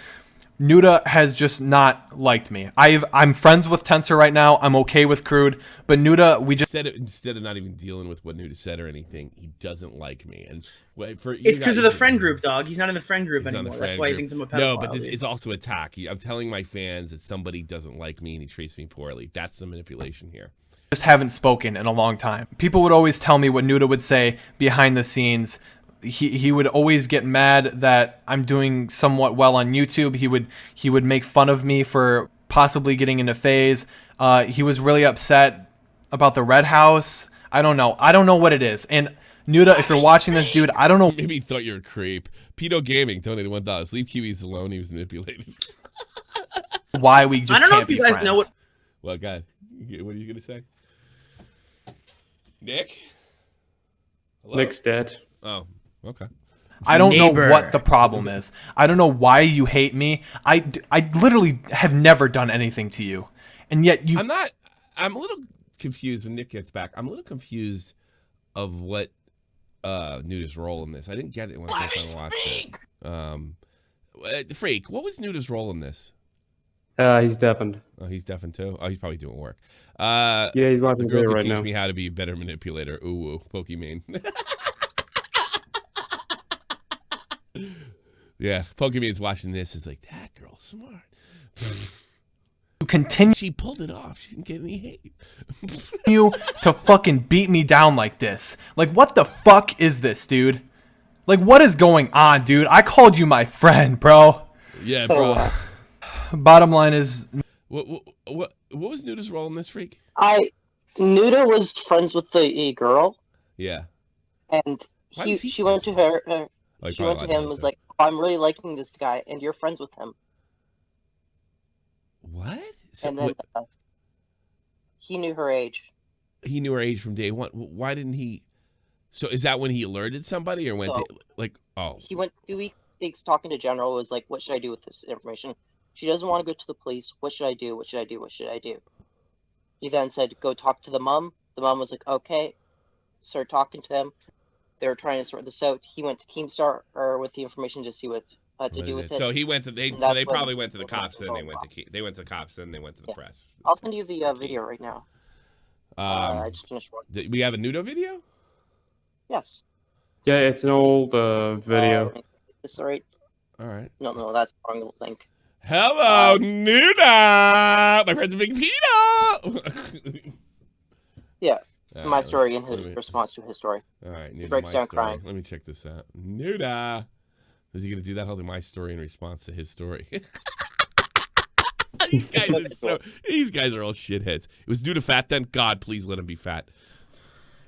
Nuda has just not liked me. I'm friends with Tensor right now. I'm okay with Crude, but Nuda, we just Instead of not even dealing with what Nuda said or anything, he doesn't like me. And It's because of the friend group, dog. He's not in the friend group He's on the anymore. friend That's why he group. thinks I'm a pedophile. No, but it's also attack. I'm telling my fans that somebody doesn't like me and he treats me poorly. That's the manipulation here. haven't spoken in a long time. People would always tell me what Nuda would say behind the scenes. He would always get mad that I'm doing somewhat well on YouTube. He would make fun of me for possibly getting into phase. He was really upset about the Red House. I don't know what it is. And Nuda, if you're watching this, dude, I don't know. Maybe he thought you were a creep. Pedo Gaming donated $1. Leave kiwis alone. He was manipulated. Why we just I don't know can't if you be guys know friends. what. Well, God, what are you gonna say, Nick? Hello? Nick's dead. Oh, okay. I don't Neighbor. know what the problem is. I don't know why you hate me. I literally have never done anything to you, and yet you. I'm a little confused when Nick gets back. I'm a little confused of what Nuda's role in this. I didn't get it when I first watched it. Freak, what was Nuda's role in this? He's deafened. Oh, he's deafened too. Oh, he's probably doing work. Yeah, he's The watching the girl video could right teach now. me how to be a better manipulator. Ooh, woo, Pokemon. Yeah, Pokemon's watching this. Is like, that girl's smart. You continue She pulled it off. She didn't get any hate. to fucking beat me down like this. Like, what the fuck is this, dude? Like, what is going on, dude? I called you my friend, bro. Yeah, bro. Bottom line is, What was Nuda's role in this, Freak? Nuda was friends with the girl, Yeah. and Why was he she went to friends her. Oh, he She probably went to lied him about was that. like, I'm really liking this guy, and you're friends with him. What? So, And then he knew her age. he knew her age from day one. Why didn't he? So is that when he alerted somebody or went to like? Oh, He went 2 weeks talking to General. Was like, what should I do with this information? She doesn't want to go to the police. What should I do? What should I do? What should I do? He then said, go talk to the mom. The mom was like, okay. Started talking to them. They were trying to sort this out. He went to Keemstar with the information to see what to do with it. So he went to they. And So that's they when- probably went to the cops. Then they went to the cops. Then they went to the Yeah. press. I'll send you the video right now. I just finished one. We have a Nudo video. Yes. Yeah, it's an old video. Is this all right? All right. No, that's the wrong link. Hello, Nuda. My friend's a big pedo. Yeah. All My right, story and let his me- response to his story. All right, Nuda, breaks my down story. crying. Let me check this out. Nuda. Is he gonna do that? Holding my story in response to his story. These guys are all shitheads. It was Nuda fat then. God, please let him be fat.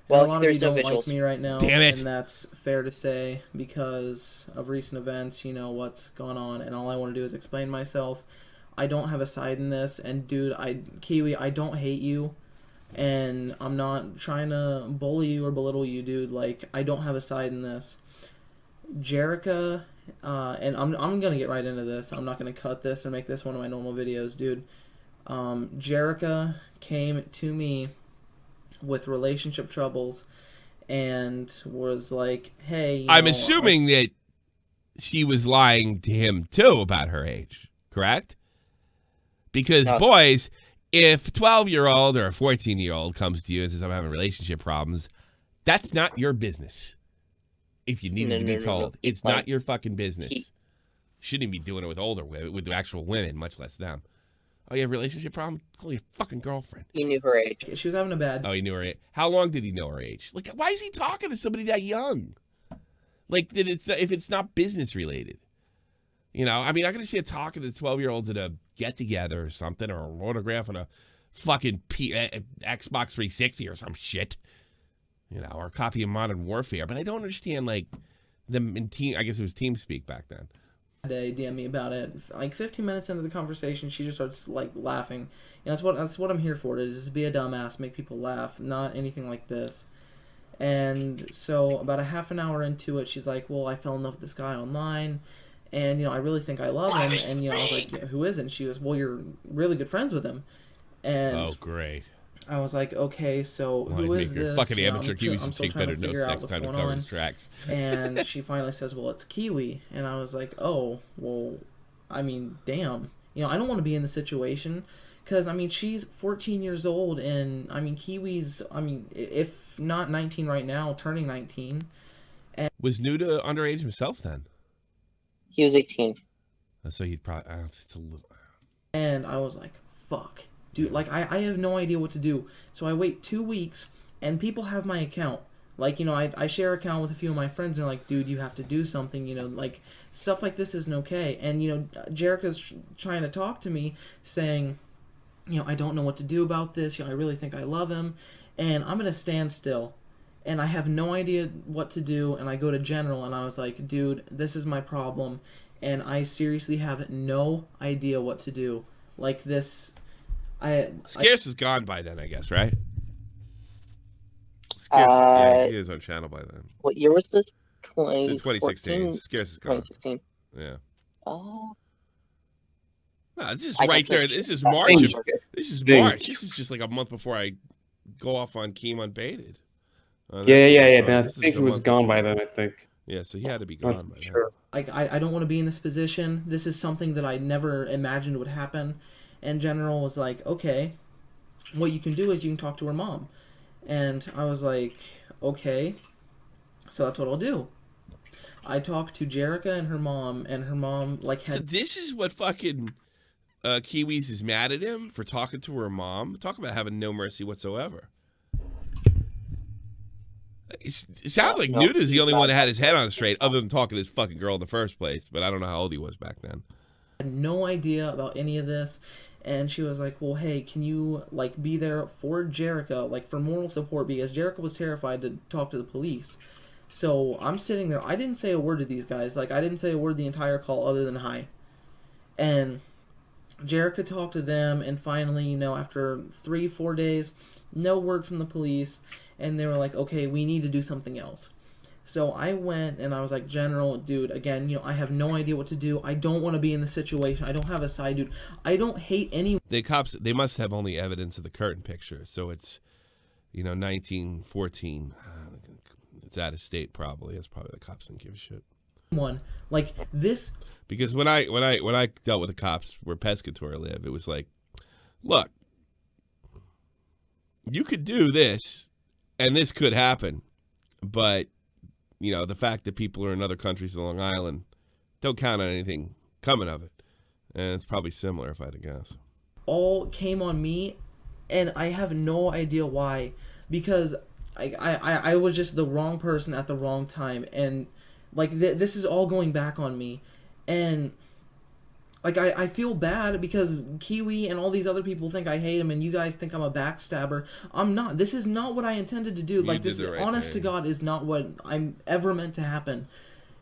Well, a lot of you there's no don't like visuals. me right now, Damn it. and that's fair to say because of recent events. You know what's going on, and all I want to do is explain myself. I don't have a side in this, and dude, Kiwi, I don't hate you, and I'm not trying to bully you or belittle you, dude. Like, I don't have a side in this. Jerica, and I'm gonna get right into this. I'm not gonna cut this or make this one of my normal videos, dude. Jerica came to me with relationship troubles and was like, hey, you I'm know, assuming that she was lying to him too about her age, correct? Because No. boys, if a 12-year-old or a 14-year-old comes to you and says, I'm having relationship problems, that's not your business. If you needed to be told, it's not your fucking business. Shouldn't even be doing it with older women, with actual women, much less them. Oh, you have a relationship problem? Call your fucking girlfriend. He knew her age. she was having a bad Oh, he knew her age. How long did he know her age? Like, why is he talking to somebody that young? Like, that if it's not business related. You know, I mean, I'm going to see a talking to 12-year-olds at a get-together or something, or an autograph on a fucking Xbox 360 or some shit. You know, or a copy of Modern Warfare. But I don't understand, like, them in team. I guess it was TeamSpeak back then. day, DM me about it. Like 15 minutes into the conversation, she just starts like laughing. You know, that's what I'm here for. To just be a dumbass, make people laugh, not anything like this. And so about a half an hour into it, she's like, well, I fell in love with this guy online, and you know, I really think I love him. And you know, I was like, yeah, who is it? And she goes, well, you're really good friends with him. And Oh, great. I was like, okay, so who is Your this? fucking You know, amateur I'm Kiwi should still take trying better to notes figure out next what's time to going cover on. his tracks. And she finally says, well, it's Kiwi. And I was like, oh, well, I mean, damn. You know, I don't want to be in the situation because, I mean, she's 14 years old, and, I mean, Kiwi's, I mean, if not 19 right now, turning 19. Was Nuda underage himself then? He was 18. So he'd probably. It's a little. And I was like, fuck. Dude, like, I have no idea what to do. So I wait 2 weeks, and people have my account. Like, you know, I share an account with a few of my friends, and they're like, dude, you have to do something, you know, like, stuff like this isn't okay. And, you know, Jerica's trying to talk to me, saying, you know, I don't know what to do about this, you know, I really think I love him, and I'm going to stand still. And I have no idea what to do, and I go to General, and I was like, dude, this is my problem, and I seriously have no idea what to do. Like, this... Scarce is gone by then, I guess, right? Scarce, yeah, he was on channel by then. What year was this? 2016. Scarce is gone. 2016. Yeah. Oh. No, it's just right there. This is March. This is March. This is just like a month before I go off on Keem Unbaited. Yeah. But I think he was gone by then, I think. Yeah, so he had to be gone by sure. then. I don't want to be in this position. This is something that I never imagined would happen. And General was like, okay, what you can do is you can talk to her mom. And I was like, okay, so that's what I'll do. I talked to Jerica and her mom like had... So this is what fucking Kiwiz is mad at him for talking to her mom? Talk about having no mercy whatsoever. It sounds like Nuda's the only one that had his head on straight, other than talking to his fucking girl in the first place, but I don't know how old he was back then. I had no idea about any of this. And she was like, well, hey, can you, like, be there for Jerica, like, for moral support, because Jerica was terrified to talk to the police. So I'm sitting there. I didn't say a word to these guys. Like, I didn't say a word the entire call other than hi. And Jerica talked to them, and finally, you know, after 3-4 days, no word from the police, and they were like, okay, we need to do something else. So I went and I was like, General, dude, again, you know, I have no idea what to do. I don't want to be in this situation. I don't have a side, dude. I don't hate anyone. The cops, they must have only evidence of the curtain picture. So it's, you know, 1914. It's out of state probably. That's probably the cops didn't give a shit. Like this. Because when I dealt with the cops where Pescator live, it was like, look, you could do this and this could happen, but you know, the fact that people are in other countries in Long Island don't count on anything coming of it. And it's probably similar, if I had to guess. All came on me, and I have no idea why. Because I was just the wrong person at the wrong time. And, like, this is all going back on me. And, like, I feel bad because Kiwi and all these other people think I hate him, and you guys think I'm a backstabber. I'm not. This is not what I intended to do. Like, this, right, honest to God, is not what I'm ever meant to happen.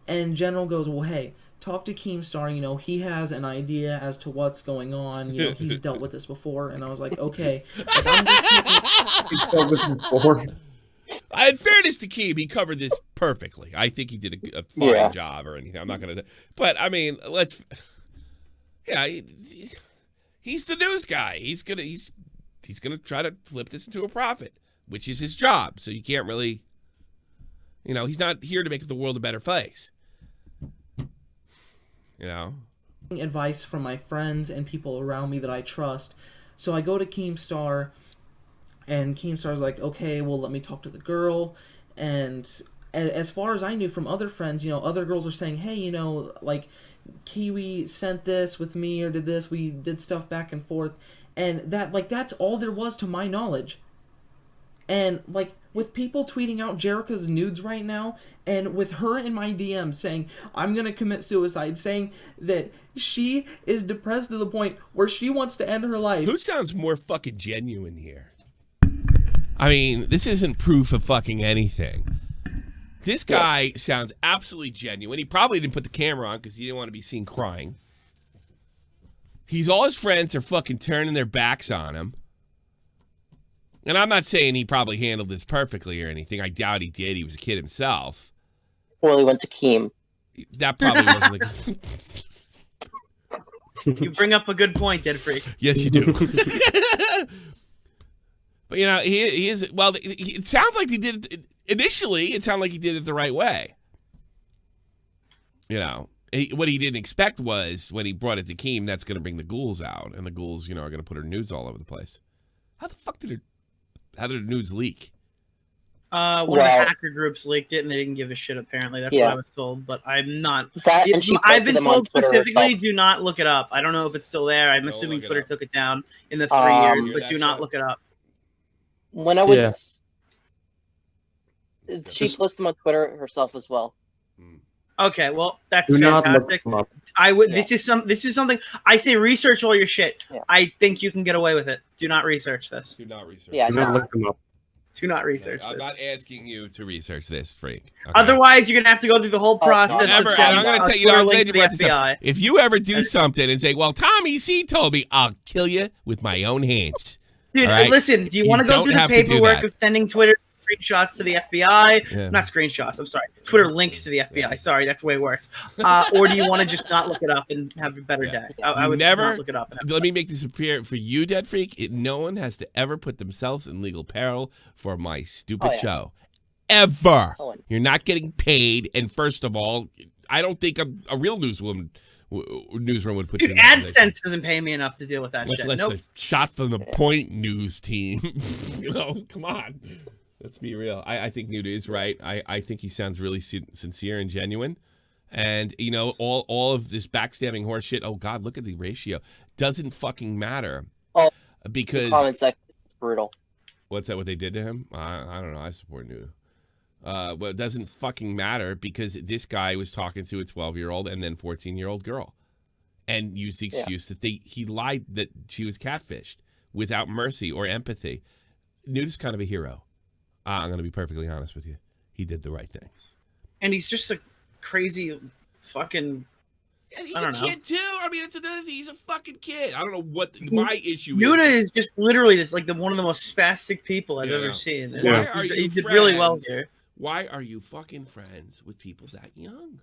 And General goes, well, hey, talk to Keemstar. You know, he has an idea as to what's going on. You know, he's dealt with this before. And I was like, okay. Like, I'm just He's dealt with this before. In fairness to Keem, he covered this perfectly. I think he did a fine job or anything. I'm not going to... But, I mean, let's... Yeah, he's the news guy. He's gonna try to flip this into a profit, which is his job. So you can't really, you know, he's not here to make the world a better place. You know, advice from my friends and people around me that I trust. So I go to Keemstar, and Keemstar's like, okay, well, let me talk to the girl. And as far as I knew from other friends, you know, other girls are saying, hey, you know, like, Kiwi sent this with me or did this, we did stuff back and forth, and that, like, that's all there was to my knowledge. And, like, with people tweeting out Jerica's nudes right now, and with her in my DM saying, I'm gonna commit suicide, saying that she is depressed to the point where she wants to end her life. Who sounds more fucking genuine here? I mean, this isn't proof of fucking anything. This guy sounds absolutely genuine. He probably didn't put the camera on because he didn't want to be seen crying. All his friends are fucking turning their backs on him. And I'm not saying he probably handled this perfectly or anything. I doubt he did. He was a kid himself. Well, he went to Keem. That probably wasn't the... You bring up a good point, Dead Freak. Yes, you do. But, you know, he is... Well, it sounds like he did it... Initially, it sounded like he did it the right way. You know, what he didn't expect was when he brought it to Keem, that's going to bring the ghouls out, and the ghouls, you know, are going to put her nudes all over the place. How the fuck did her nudes leak? One of the hacker groups leaked it, and they didn't give a shit. Apparently, that's what I was told. But I'm not. I've been told specifically, do not look it up. I don't know if it's still there. I'm assuming Twitter took it down in the 3 years, but do not look it up. When I was She posted them on Twitter herself as well. Okay, well, that's Do not look fantastic. them up. I would. This is something. I say research all your shit. Yeah. I think you can get away with it. Do not research this. Do not research. Yeah, Do not no. look them up. Do not research I'm this. not asking you to research this, freak. Okay? Otherwise, you're gonna have to go through the whole process. Never, of and I'm going to tell you, I'm glad you brought this FBI. up. If you ever do something and say, well, Tommy C told me, I'll kill you with my own hands. Dude, All right? You listen, do you want to go don't through the have to do paperwork that. of sending Twitter screenshots to the FBI? Yeah. Not screenshots, I'm sorry. Twitter links to the FBI. Sorry, that's way worse. Or do you want to just not look it up and have a better day? I would Never not look it up. Let me make this appear for you, Dead Freak. No one has to ever put themselves in legal peril for my stupid show. Ever. You're not getting paid. And first of all, I don't think a real newsroom would put you Dude, in that position. AdSense doesn't pay me enough to deal with that Much shit. less Nope. the shot from the point news team. Come on. Let's be real. I think Newt is right. I think he sounds really sincere and genuine. And, all of this backstabbing horse shit, oh, God, look at the ratio. Doesn't fucking matter. Oh, because... comment section is brutal. What's that, what they did to him? I don't know. I support Newt. Well, it doesn't fucking matter because this guy was talking to a 12-year-old and then 14-year-old girl and used the excuse that he lied that she was catfished without mercy or empathy. Newt is kind of a hero. I'm going to be perfectly honest with you. He did the right thing. And he's just a crazy fucking... And he's a kid, too. I mean, it's another thing. He's a fucking kid. I don't know what my issue Nuda is. is just literally just like one of the most spastic people I've ever seen. And he did really well here. Why are you fucking friends with people that young?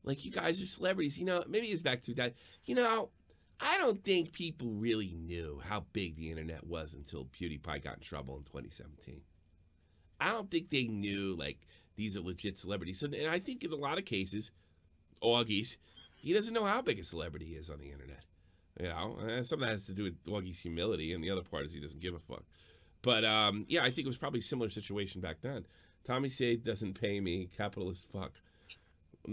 Like, you guys are celebrities. Maybe it's back to that. I don't think people really knew how big the internet was until PewDiePie got in trouble in 2017. I don't think they knew, like, these are legit celebrities. And I think in a lot of cases, Augie's, he doesn't know how big a celebrity he is on the internet. And some of that has to do with Augie's humility, and the other part is he doesn't give a fuck. But, I think it was probably a similar situation back then. Tommy C doesn't pay me, capitalist fuck.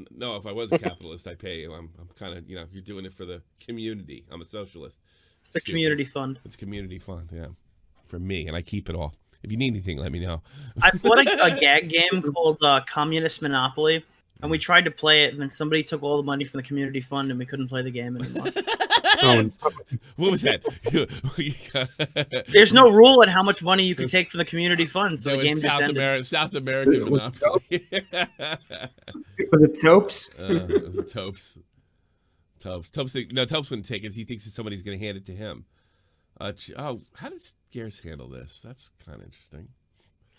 No, if I was a capitalist, I'd pay you. I'm kind of, you're doing it for the community. I'm a socialist. It's the community fund. It's community fund, yeah. For me, and I keep it all. If you need anything, let me know. I bought a gag game called Communist Monopoly, and we tried to play it, and then somebody took all the money from the community fund, and we couldn't play the game anymore. What was that? There's no rule on how much money you can take from the community fund, so the game just ended. South American Monopoly. For the Topes? The Topes. Topes wouldn't take it. He thinks that somebody's going to hand it to him. How did Scarce handle this? That's kind of interesting.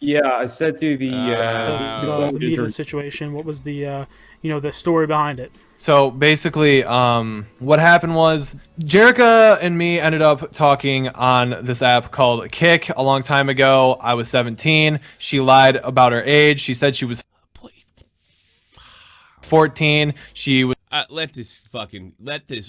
Yeah, I said to the media situation. What was the the story behind it? So basically, what happened was Jerica and me ended up talking on this app called Kick a long time ago. I was 17. She lied about her age. She said she was 14. She was. Let this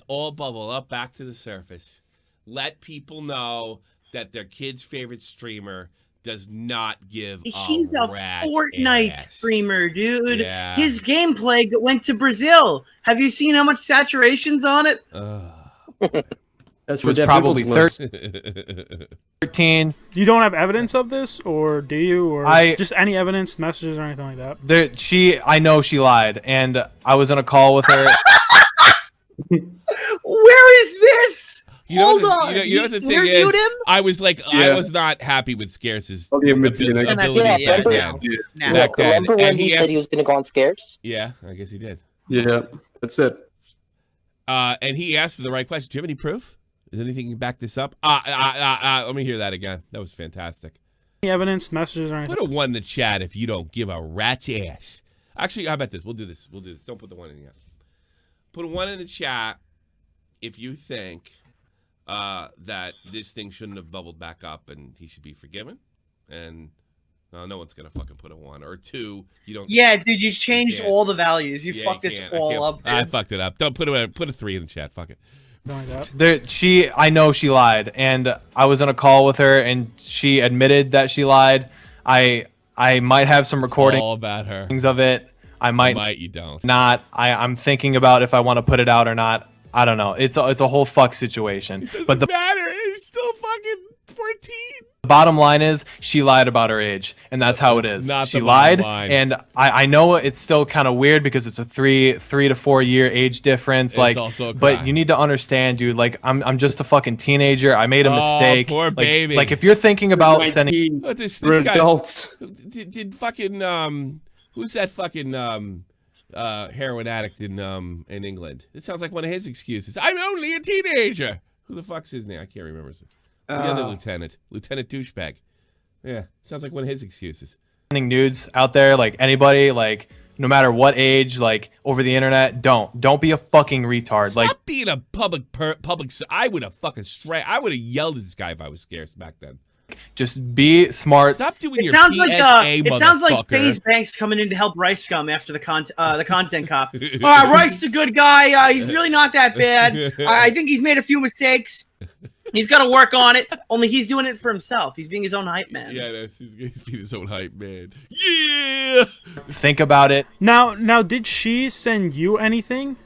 all bubble up back to the surface. Let people know that their kid's favorite streamer does not give He's a Fortnite ass. streamer, dude. Yeah. His gameplay went to Brazil. Have you seen how much saturation's on it? It was probably 13. You don't have evidence of this, or do you? Or just any evidence, messages, or anything like that? I know she lied, and I was on a call with her. Where is this? Hold on. You know what the thing is? I was like, I was not happy with Scarce's ability back then. Remember when he said he was going to go on Scarce? Yeah, I guess he did. Yeah, that's it. And he asked the right question. Do you have any proof? Is anything to back this up? Let me hear that again. That was fantastic. Any evidence, messages, or anything? Put a 1 in the chat if you don't give a rat's ass. Actually, how about this? We'll do this. Don't put the 1 in yet. Put a 1 in the chat if you think that this thing shouldn't have bubbled back up and he should be forgiven. And no one's going to fucking put a 1 or 2. You don't. Yeah, dude, you changed all the values. You fucked this all up, dude. I fucked it up. Don't put a 3 in the chat. Fuck it. I know she lied, and I was on a call with her, and she admitted that she lied. I might have some recordings all about her of it. I might you don't. Not. I'm thinking about if I want to put it out or not. I don't know. It's a whole fuck situation. But the matter is still fucking 14. The bottom line is she lied about her age, and that's how it is. Not She the lied, bottom line. and I know it's still kind of weird because it's a three to 4 year age difference. It's like, also a but crime. you need to understand, dude. Like, I'm just a fucking teenager. I made a mistake. Poor like, baby. Like, if you're thinking about sending, What, this We're guy adults. did fucking who's that fucking heroin addict in England? It sounds like one of his excuses. I'm only a teenager. Who the fuck's his name? I can't remember. The other lieutenant douchebag. Yeah, sounds like one of his excuses. sending nudes out there, like anybody, like no matter what age, like over the internet, don't be a fucking retard. Stop being a public. I would have fucking I would have yelled at this guy if I was scared back then. Just be smart. Stop doing It your sounds PSA, like it sounds like motherfucker. FaZe Banks coming in to help Rice Scum after the content cop. Rice is a good guy. He's really not that bad. I think he's made a few mistakes. He's got to work on it. Only he's doing it for himself. He's being his own hype man. Yeah, he's being his own hype man. Yeah. Think about it. Now, did she send you anything?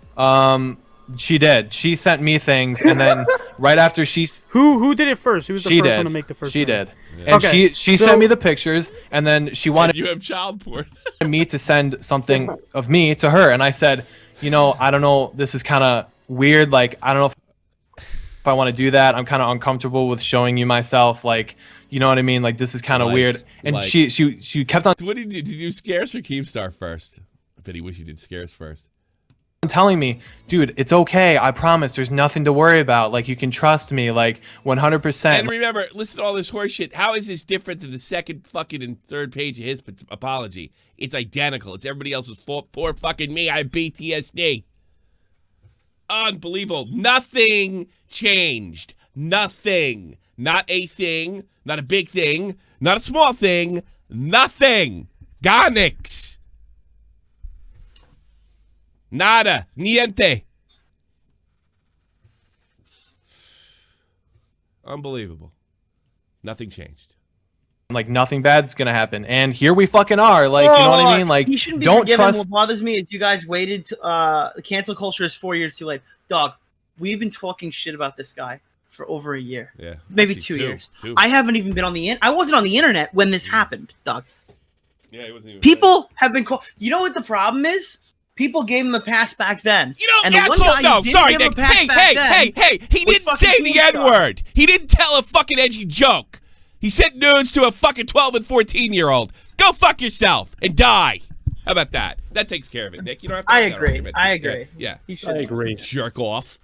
She did. She sent me things, and then right after who did it first? Who was the she first did. one to make the first? She move? did. And Okay, she so- sent me the pictures, and then she wanted You have child porn. me to send something of me to her, and I said, you know, I don't know, this is kind of weird. Like, I don't know if I want to do that. I'm kind of uncomfortable with showing you myself. Like, you know what I mean? Like, this is kind of weird. And she kept on. What did you do? Scares or Keemstar first? I bet he wish he did Scares first. Telling me, dude, it's okay. I promise. There's nothing to worry about. Like, you can trust me. Like, 100%. And remember, listen to all this horse shit. How is this different than the second fucking and third page of his apology? It's identical. It's everybody else's fault. Poor fucking me. I have PTSD. Unbelievable. Nothing changed. Nothing. Not a thing. Not a big thing. Not a small thing. Nothing. Gonix. Nada. Niente. Unbelievable. Nothing changed. Like, nothing bad's gonna happen, and here we fucking are. Like, you know what I mean? Like, you shouldn't be don't forgiven. trust. What bothers me is you guys waited. Cancel culture is 4 years too late. Dog, we've been talking shit about this guy for over a year. Yeah, maybe actually, 2 years. two. I haven't even been on the I wasn't on the internet when this happened, dog. Yeah, it wasn't even. People have been called. You know what the problem is? People gave him a pass back then. You know, and the one asshole, guy no, who didn't sorry, give him a Nick. pass Hey, back hey, then hey, he was didn't fucking say the Keemstar. N-word. He didn't tell a fucking edgy joke. He sent nudes to a fucking 12 and 14-year-old. Go fuck yourself and die. How about that? That takes care of it, Nick. You don't have to I have that agree. argument. I agree. Yeah. I agree. Jerk off.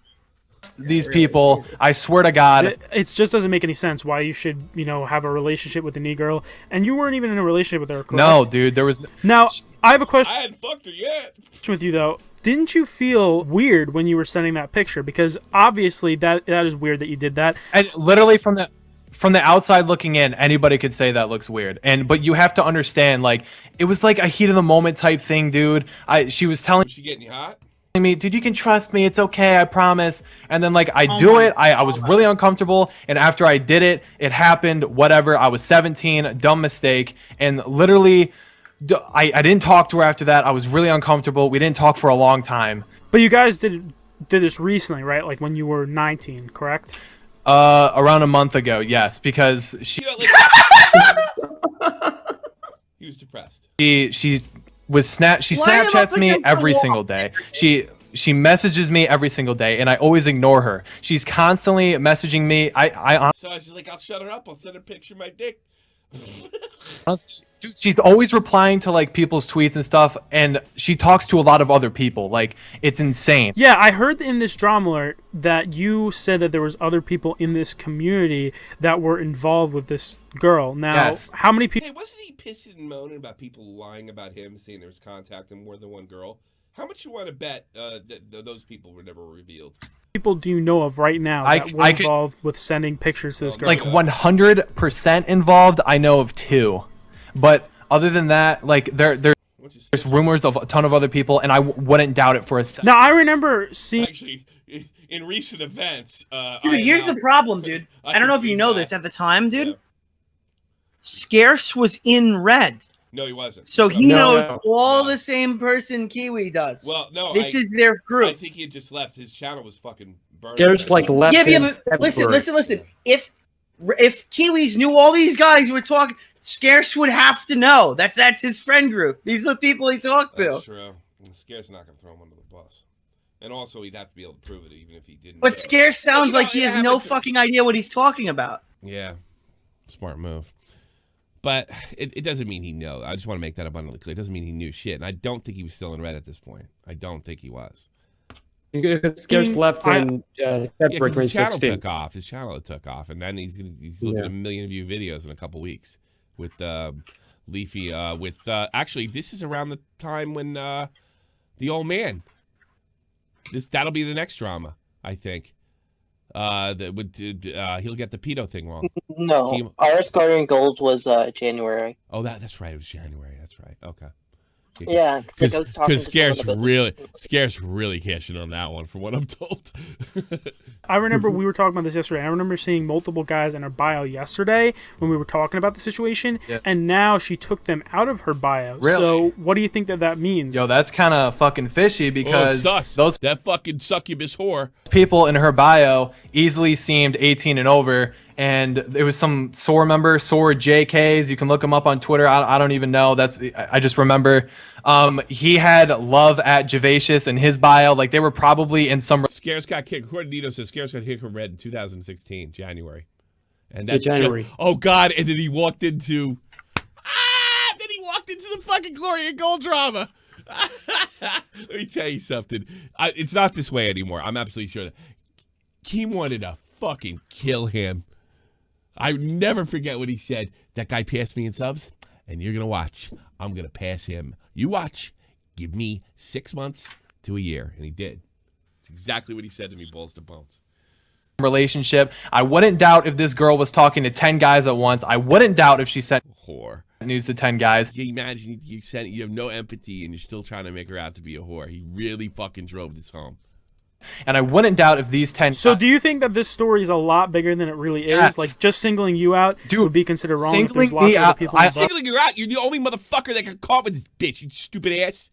These people, I swear to God, It just doesn't make any sense why you should, have a relationship with a knee girl, and you weren't even in a relationship with her. Correct? no, dude. There was. Now, I have a question I hadn't fucked her yet. with you though. Didn't you feel weird when you were sending that picture? Because obviously that is weird that you did that. And literally from the outside looking in, anybody could say that looks weird. But you have to understand, like, it was like a heat of the moment type thing, dude. She was telling Was she getting you hot? me, dude, you can trust me. It's okay. I promise. And then, like, I do it. I was really uncomfortable. And after I did it, it happened. Whatever. I was 17. Dumb mistake. And literally, I didn't talk to her after that. I was really uncomfortable. We didn't talk for a long time. But you guys did this recently, right? Like when you were 19, correct? Around a month ago, yes, because she He was depressed. she Line him up Snapchats me against the every wall. single day. She messages me every single day, and I always ignore her. She's constantly messaging me. So I was just like, I'll shut her up. I'll send her a picture of my dick. Honestly, dude, she's always replying to like people's tweets and stuff, and she talks to a lot of other people. Like, it's insane. Yeah, I heard in this drama alert that you said that there was other people in this community that were involved with this girl. Now, Yes. how many people? Hey, wasn't he pissing and moaning about people lying about him, saying there was contact with more than one girl? How much you want to bet that those people were never revealed? People do you know of right now that were involved with sending pictures to this girl? Like 100% involved. I know of 2, but other than that, like there's rumors of a ton of other people, and I wouldn't doubt it for a second. Now I remember seeing. Actually, in recent events, Dude, here's the problem, dude. I don't know if you know this at the time, dude. Scarce was in red. No, he wasn't. So he knows all the same person Kiwi does. Well, no, this is their group. I think he had just left. His channel was fucking burned. There's like left. Yeah, but listen. If If Kiwis knew all these guys were talking, Scarce would have to know. That's his friend group. These are the people he talked to. That's true. And Scarce not going to throw him under the bus. And also, he'd have to be able to prove it even if he didn't. But Scarce sounds like he has no fucking idea what he's talking about. Yeah. Smart move. But it doesn't mean he knows. I just want to make that abundantly clear. It doesn't mean he knew shit. And I don't think he was still in red at this point. I don't think he was. Scarce left in February his channel 2016. took off. His channel took off. And then he's looking at 1 million view videos in a couple weeks with Leafy. Actually, this is around the time when the old man. That'll be the next drama, I think. He'll get the pedo thing wrong. No, our Scarring Gold was January. Oh, that's right. It was January. That's right. Okay. Yeah, because Scarce really cashing on that one, from what I'm told. I remember we were talking about this yesterday. I remember seeing multiple guys in her bio yesterday when we were talking about the situation, and now she took them out of her bio. Really? So what do you think that means? Yo, that's kind of fucking fishy because that fucking succubus whore. People in her bio easily seemed 18 and over. And it was some SOAR member, SOAR JKs. You can look him up on Twitter. I don't even know. I just remember he had love at Javacious in his bio. Like, they were probably in some. Scarce got kicked. According to Nito says Scarce got kicked from red in 2016, January. And that's January. Oh God! And then he walked into. Then he walked into the fucking Gloria Gold drama. Let me tell you something. It's not this way anymore. I'm absolutely sure that he wanted to fucking kill him. I never forget what he said. That guy passed me in subs, and you're going to watch. I'm going to pass him. You watch. Give me 6 months to a year. And he did. It's exactly what he said to me, balls to bones. Relationship. I wouldn't doubt if this girl was talking to 10 guys at once. I wouldn't doubt if she sent whore news to 10 guys. Can you imagine you have no empathy and you're still trying to make her out to be a whore? He really fucking drove this home. And I wouldn't doubt if these 10... So do you think that this story is a lot bigger than it really is? Yes. Like, just singling you out would be considered wrong if there's Singling lots of other people involved? Singling you out? You're the only motherfucker that got caught with this bitch, you stupid ass.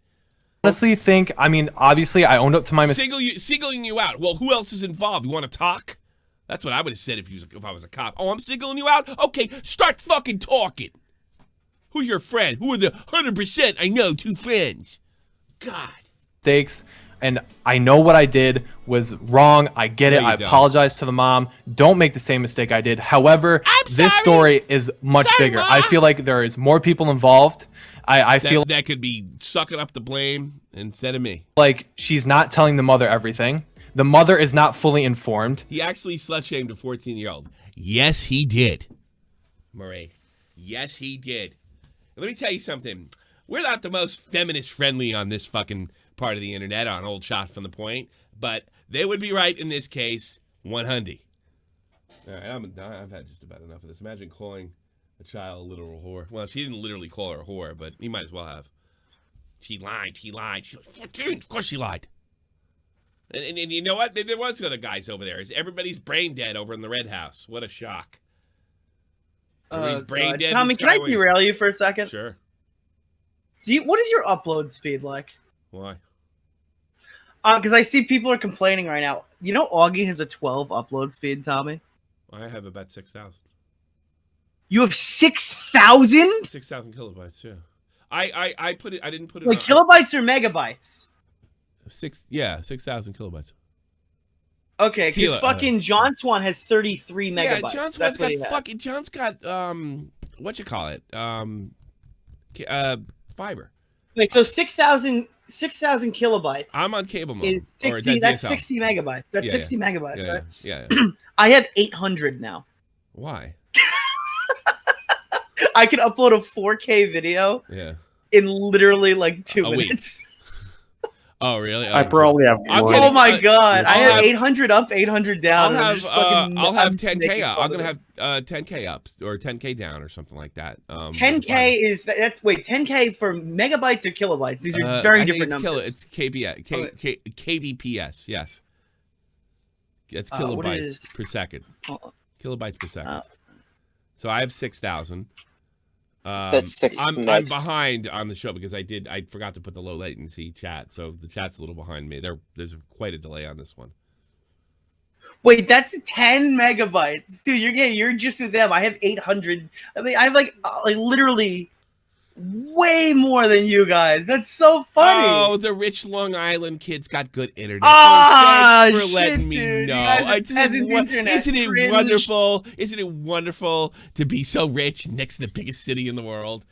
Honestly think, I mean, obviously I owned up to my mistake. Singling you out. Well, who else is involved? You want to talk? That's what I would have said if I was a cop. Oh, I'm singling you out? Okay, start fucking talking. Who's your friend? Who are the 100% I know 2 friends? God. Mistakes. And I know what I did was wrong. I get it. I apologize to the mom. Don't make the same mistake I did. However, this story is much bigger. Mom. I feel like there is more people involved. I feel that could be sucking up the blame instead of me. Like she's not telling the mother everything. The mother is not fully informed. He actually slut-shamed a 14-year-old. Yes, he did. Marie. Yes, he did. Let me tell you something. We're not the most feminist-friendly on this fucking part of the internet on Old Shot from the Point, but they would be right in this case, 100. All right, I've had just about enough of this. Imagine calling a child a literal whore. Well, she didn't literally call her a whore, but he might as well have. She lied. She lied. She was 14. Of course she lied. And you know what? There was other guys over there. Everybody's brain dead over in the Red House. What a shock. Brain dead. Tommy, can I derail you for a second? Sure. What is your upload speed like? Why? Because I see people are complaining right now. You know Augie has a 12 upload speed, Tommy? I have about 6,000. You have 6,000? 6,000 kilobytes, yeah. I put it, I didn't put it like on. Kilobytes or megabytes? 6,000 kilobytes. Okay, because fucking John Swan has 33 megabytes. Yeah, John Swan's got fucking, John's got, what you call it? Fiber. Wait, so 6,000 kilobytes. I'm on cable mode. Is 60, that's 60 megabytes. That's 60 megabytes, right? Yeah. I have 800 now. Why? I can upload a 4K video in literally like 2 minutes. Oh, really? I probably have more. Oh my god. I have 800 up, 800 down. I'll have 10K up. I'm going to have 10K up or 10K down or something like that. 10K is, wait, 10K for megabytes or kilobytes? These are very different numbers. It's kbps, yes. It's kilobytes per second. Kilobytes per second. So I have 6,000. That's 6. I'm behind on the show because I forgot to put the low latency chat, so the chat's a little behind me. There's quite a delay on this one. Wait, that's 10 megabytes, dude. You're just with them. I have 800. I mean, I have like literally way more than you guys. That's so funny. Oh, the rich Long Island kids got good internet. Ah, thanks for shit, letting me dude. know. You guys are Isn't peasant internet. it Cringe. wonderful? Isn't it wonderful to be so rich next to the biggest city in the world?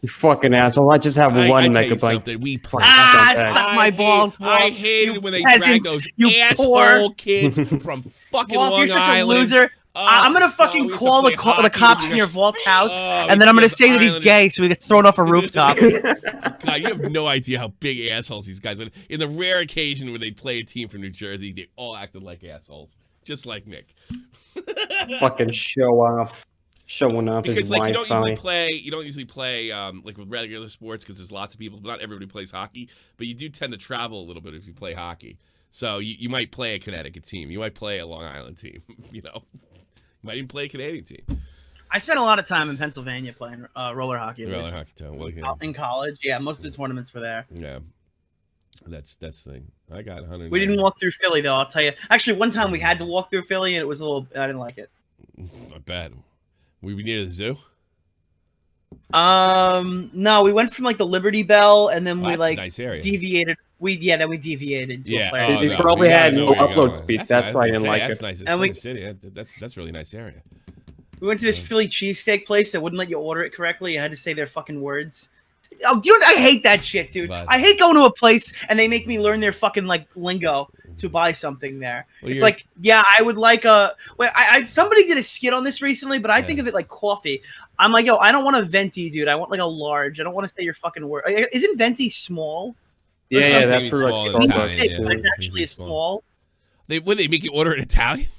You fucking asshole. I just have I one tell you megabyte. something, we play. Suck my balls, Walt. I hated You when they peasants, dragged those you asshole poor. kids from fucking Walt, Long you're such Island. a loser. I'm gonna fucking we used to call play the hockey cops with in your Walt's house, Oh, and then I'm we gonna used to say have that he's Islanders. gay, so he gets thrown off a rooftop. God, you have no idea how big assholes these guys were. In the rare occasion where they'd play a team from New Jersey, they all acted like assholes, just like Nick. Fucking showing off Because his like Wi-Fi. you don't usually play like with regular sports because there's lots of people. Not everybody plays hockey, but you do tend to travel a little bit if you play hockey. So you might play a Connecticut team, you might play a Long Island team, you know, you might even play a Canadian team. I spent a lot of time in Pennsylvania playing roller hockey. at Roller least. hockey too. Well, yeah. In college, yeah, most of the tournaments were there. Yeah, that's the thing. I got 100. We didn't walk through Philly though. I'll tell you. Actually, one time we had to walk through Philly, and it was a little. I didn't like it. Not bad. We were near the zoo. No, we went from like the Liberty Bell, and then we That's a like nice area. deviated. Then we deviated. To a player. They probably had no upload That's speed. That's why I didn't like That's it. nice. And we- City. That's really nice area. We went to this Philly cheesesteak place that wouldn't let you order it correctly. You had to say their fucking words. Oh, dude, I hate that shit, dude. But- I hate going to a place and they make me learn their fucking like lingo to buy something there. Well, It's you're- like, yeah, I would like a. Wait, somebody did a skit on this recently, but I think of it like coffee. I'm like, yo, I don't want a venti, dude. I want like a large. I don't want to say your fucking word. Isn't venti small? Yeah, that's Maybe for like small in Italian, Starbucks. yeah. It's Maybe actually a small. They make you order in Italian?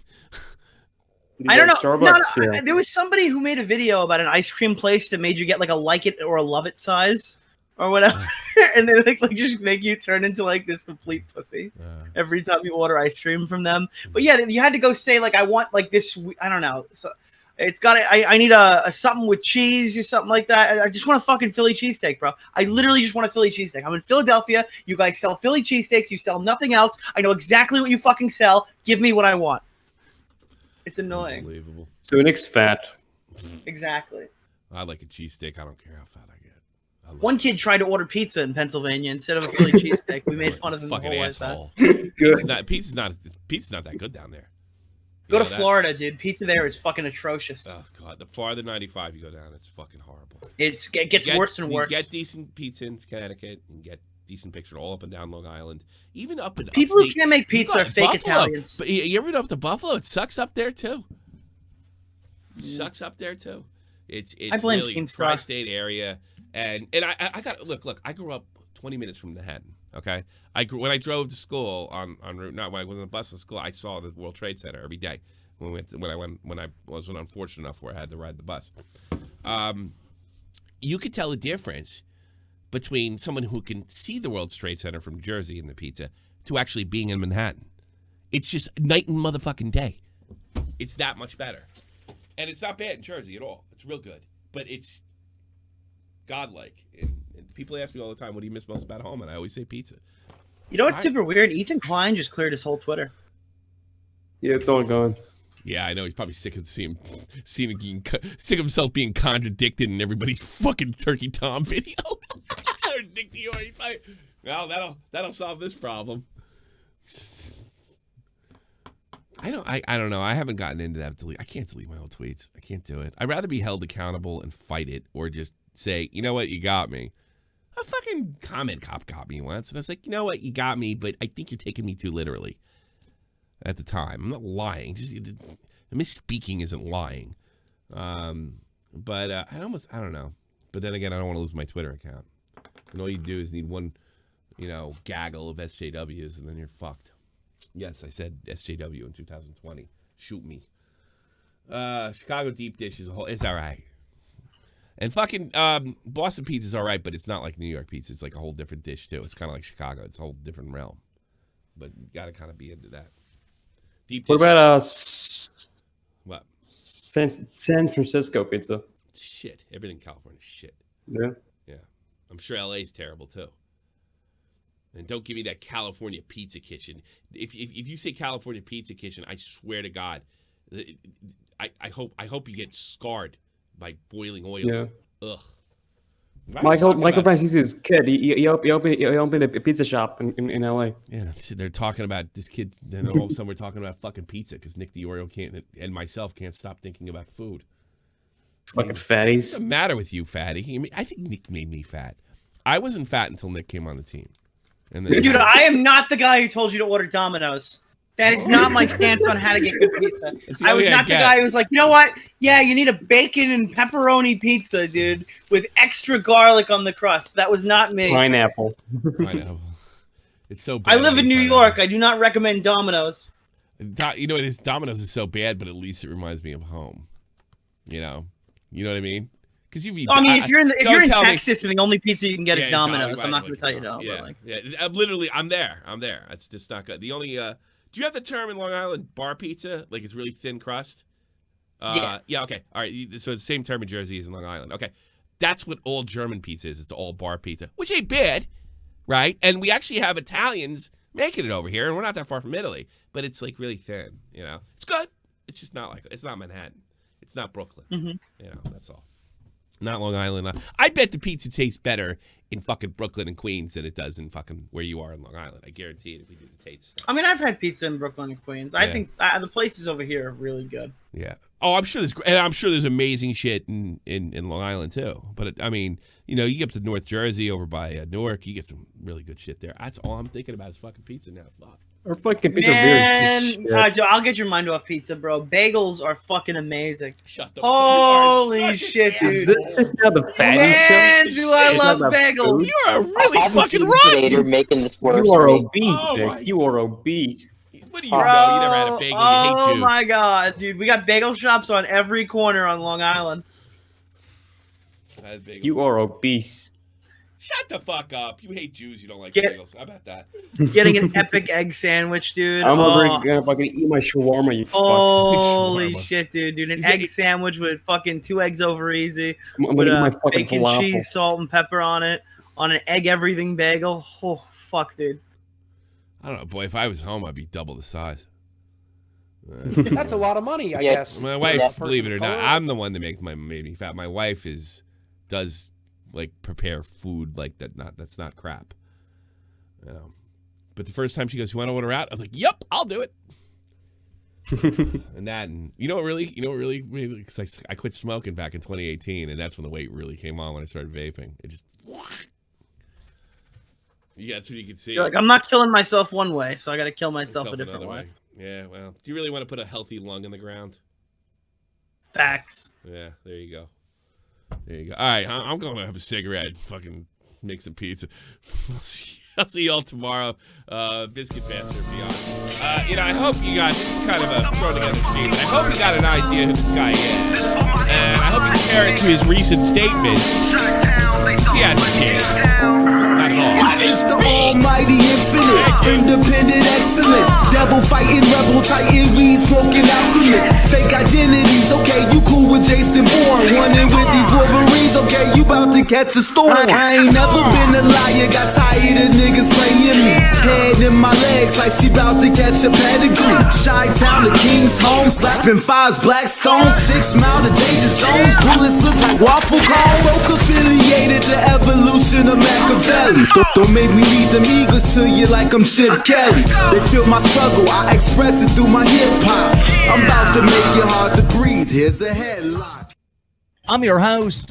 I don't know. Starbucks, No, yeah. there was somebody who made a video about an ice cream place that made you get like a like it or a love it size or whatever, and they like just make you turn into like this complete pussy every time you order ice cream from them. But yeah, you had to go say like I want like this. I don't know. So it's got. I need a something with cheese or something like that. I just want a fucking Philly cheesesteak, bro. I literally just want a Philly cheesesteak. I'm in Philadelphia. You guys sell Philly cheesesteaks. You sell nothing else. I know exactly what you fucking sell. Give me what I want. It's annoying. Unbelievable. So Nick's fat. Exactly. I like a cheesesteak. I don't care how fat I get. I love One it. kid tried to order pizza in Pennsylvania instead of a Philly cheesesteak. We made fun of him the Fucking whole way. asshole. Good. Pizza's not that good down there. You Go know to that? Florida, dude. Pizza there is fucking atrocious. Oh god, the farther 95 you go down, it's fucking horrible. It gets worse and worse. You get decent pizza in Connecticut, and get decent picture all up and down Long Island, even up in People who upstate. can't make You pizza got are fake Buffalo. Italians. But you ever been up to Buffalo? It sucks up there too. Sucks up there too. It's I blame really Keemstar. tri-state area, and I got look. I grew up 20 minutes from Manhattan. Okay, when I drove to school on route, not when I was on the bus to school, I saw the World Trade Center every day. When I wasn't unfortunate enough where I had to ride the bus. You could tell the difference between someone who can see the World Trade Center from Jersey and the pizza to actually being in Manhattan. It's just night and motherfucking day. It's that much better. And it's not bad in Jersey at all. It's real good. But it's godlike. And people ask me all the time, what do you miss most about home? And I always say pizza. You know what's super weird? Ethan Klein just cleared his whole Twitter. Yeah, it's all gone. Yeah, I know. He's probably sick of sick of himself being contradicted in everybody's fucking Turkey Tom video. Or Nick Dior. Well, that'll solve this problem. I don't know. I haven't gotten into that. I can't delete my old tweets. I can't do it. I'd rather be held accountable and fight it, or just say, you know what, you got me. A fucking comment cop got me once, and I was like, you know what, you got me, but I think you're taking me too literally. At the time, I'm not lying. Just misspeaking isn't lying. But I don't know. But then again, I don't want to lose my Twitter account. And all you do is need one, gaggle of SJWs, and then you're fucked. Yes, I said SJW in 2020. Shoot me. Chicago deep dish is it's all right. And fucking Boston pizza is all right, but it's not like New York pizza. It's like a whole different dish too. It's kind of like Chicago. It's a whole different realm. But you got to kind of be into that. Deep dish. What about What? San Francisco pizza? Shit. Everything in California is shit. Yeah. Yeah. I'm sure LA's terrible too. And don't give me that California Pizza Kitchen. If you say California Pizza Kitchen, I swear to God, I hope you get scarred by boiling oil. Yeah. Ugh. Michael Francis' kid. He opened a pizza shop in LA. Yeah, they're talking about this kid. Then all of a sudden we're talking about fucking pizza because Nick the Oreo can't and myself can't stop thinking about food. Fucking fatties. What's the matter with you, fatty? I think Nick made me fat. I wasn't fat until Nick came on the team. And then Dude, I am not the guy who told you to order Domino's. That is not my stance on how to get good pizza. I was not the guy who was like, you know what? Yeah, you need a bacon and pepperoni pizza, dude, with extra garlic on the crust. That was not me. Pineapple. It's so bad. I live in New York. I do not recommend Domino's. You know, Domino's is so bad, but at least it reminds me of home. You know what I mean? Because if you're in Texas and the only pizza you can get is Domino's, I'm not going to tell you no. Yeah. I'm there. It's just not good. The only do you have the term in Long Island, bar pizza? Like it's really thin crust? Yeah. Yeah, okay. All right. So it's the same term in Jersey as in Long Island. Okay. That's what all German pizza is. It's all bar pizza, which ain't bad, right? And we actually have Italians making it over here, and we're not that far from Italy, but it's like really thin, you know? It's good. It's just not it's not Manhattan. It's not Brooklyn. You know, that's all. Not Long Island. I bet the pizza tastes better in fucking Brooklyn and Queens than it does in fucking where you are in Long Island. I guarantee it if we do the Tates. I mean, I've had pizza in Brooklyn and Queens. I think the places over here are really good. Yeah. Oh, I'm sure there's amazing shit in Long Island too. But I mean, you know, you get up to North Jersey over by Newark, you get some really good shit there. That's all I'm thinking about is fucking pizza now. Fuck. Or fucking pizza I'll get your mind off pizza, bro. Bagels are fucking amazing. Shut the Holy shit, dude. Is this now the fatty Man, do I love bagels. You are really fucking right. Making this worse. You are obese, Vic. You are obese. What do you know? You never had a bagel. You hate Jews. Oh my god, dude. We got bagel shops on every corner on Long Island. You are obese. Shut the fuck up. You hate Jews. You don't like bagels. How about that? Getting an epic egg sandwich, dude. I'm gonna fucking eat my shawarma, you fucks. Holy shit, dude. An egg sandwich with fucking 2 eggs over easy. With bacon, cheese, salt, and pepper on it. On an egg everything bagel. Oh, fuck, dude. I don't know, boy. If I was home, I'd be double the size. That's a lot of money, I guess. My wife, believe it or not, I'm the one that made me fat. My wife does like prepare food like that. That's not crap. You know. But the first time she goes, "You want to order out?" I was like, "Yep, I'll do it." and you know what really, because I quit smoking back in 2018, and that's when the weight really came on when I started vaping. It just. Yeah, that's what you can see. You're like, I'm not killing myself one way, so I got to kill myself a different way. Yeah, well, do you really want to put a healthy lung in the ground? Facts. Yeah, there you go. There you go. All right, I'm going to have a cigarette and fucking make some pizza. I'll see y'all tomorrow. Biscuit Bastard Beyond. You know, I hope you got, this is kind of a throw together sheet, but I hope you got an idea who this guy is. And I hope you compare it to his recent statements. See how it's changed. Not at all. It's the almighty infinite, independent excellence. Devil fighting, rebel titan, weed smoking alchemist. Fake identities, okay, you cool with Jason Bourne. Running with these Wolverines, okay, you about to catch a storm. I ain't never been a liar, got tired of niggas playing me. Head in my legs like she about to catch a pedigree. Chi-town to King's home, slapping fives, black stones. 6 mile to danger zones, bullets look like waffle cones. Folk affiliated to evolution of Machiavelli. Don't make me lead them eagles to you like I'm Chip Kelly. They feel my struggle, I express it through my hip-hop. I'm about to make it hard to breathe, here's a headline. I'm your host,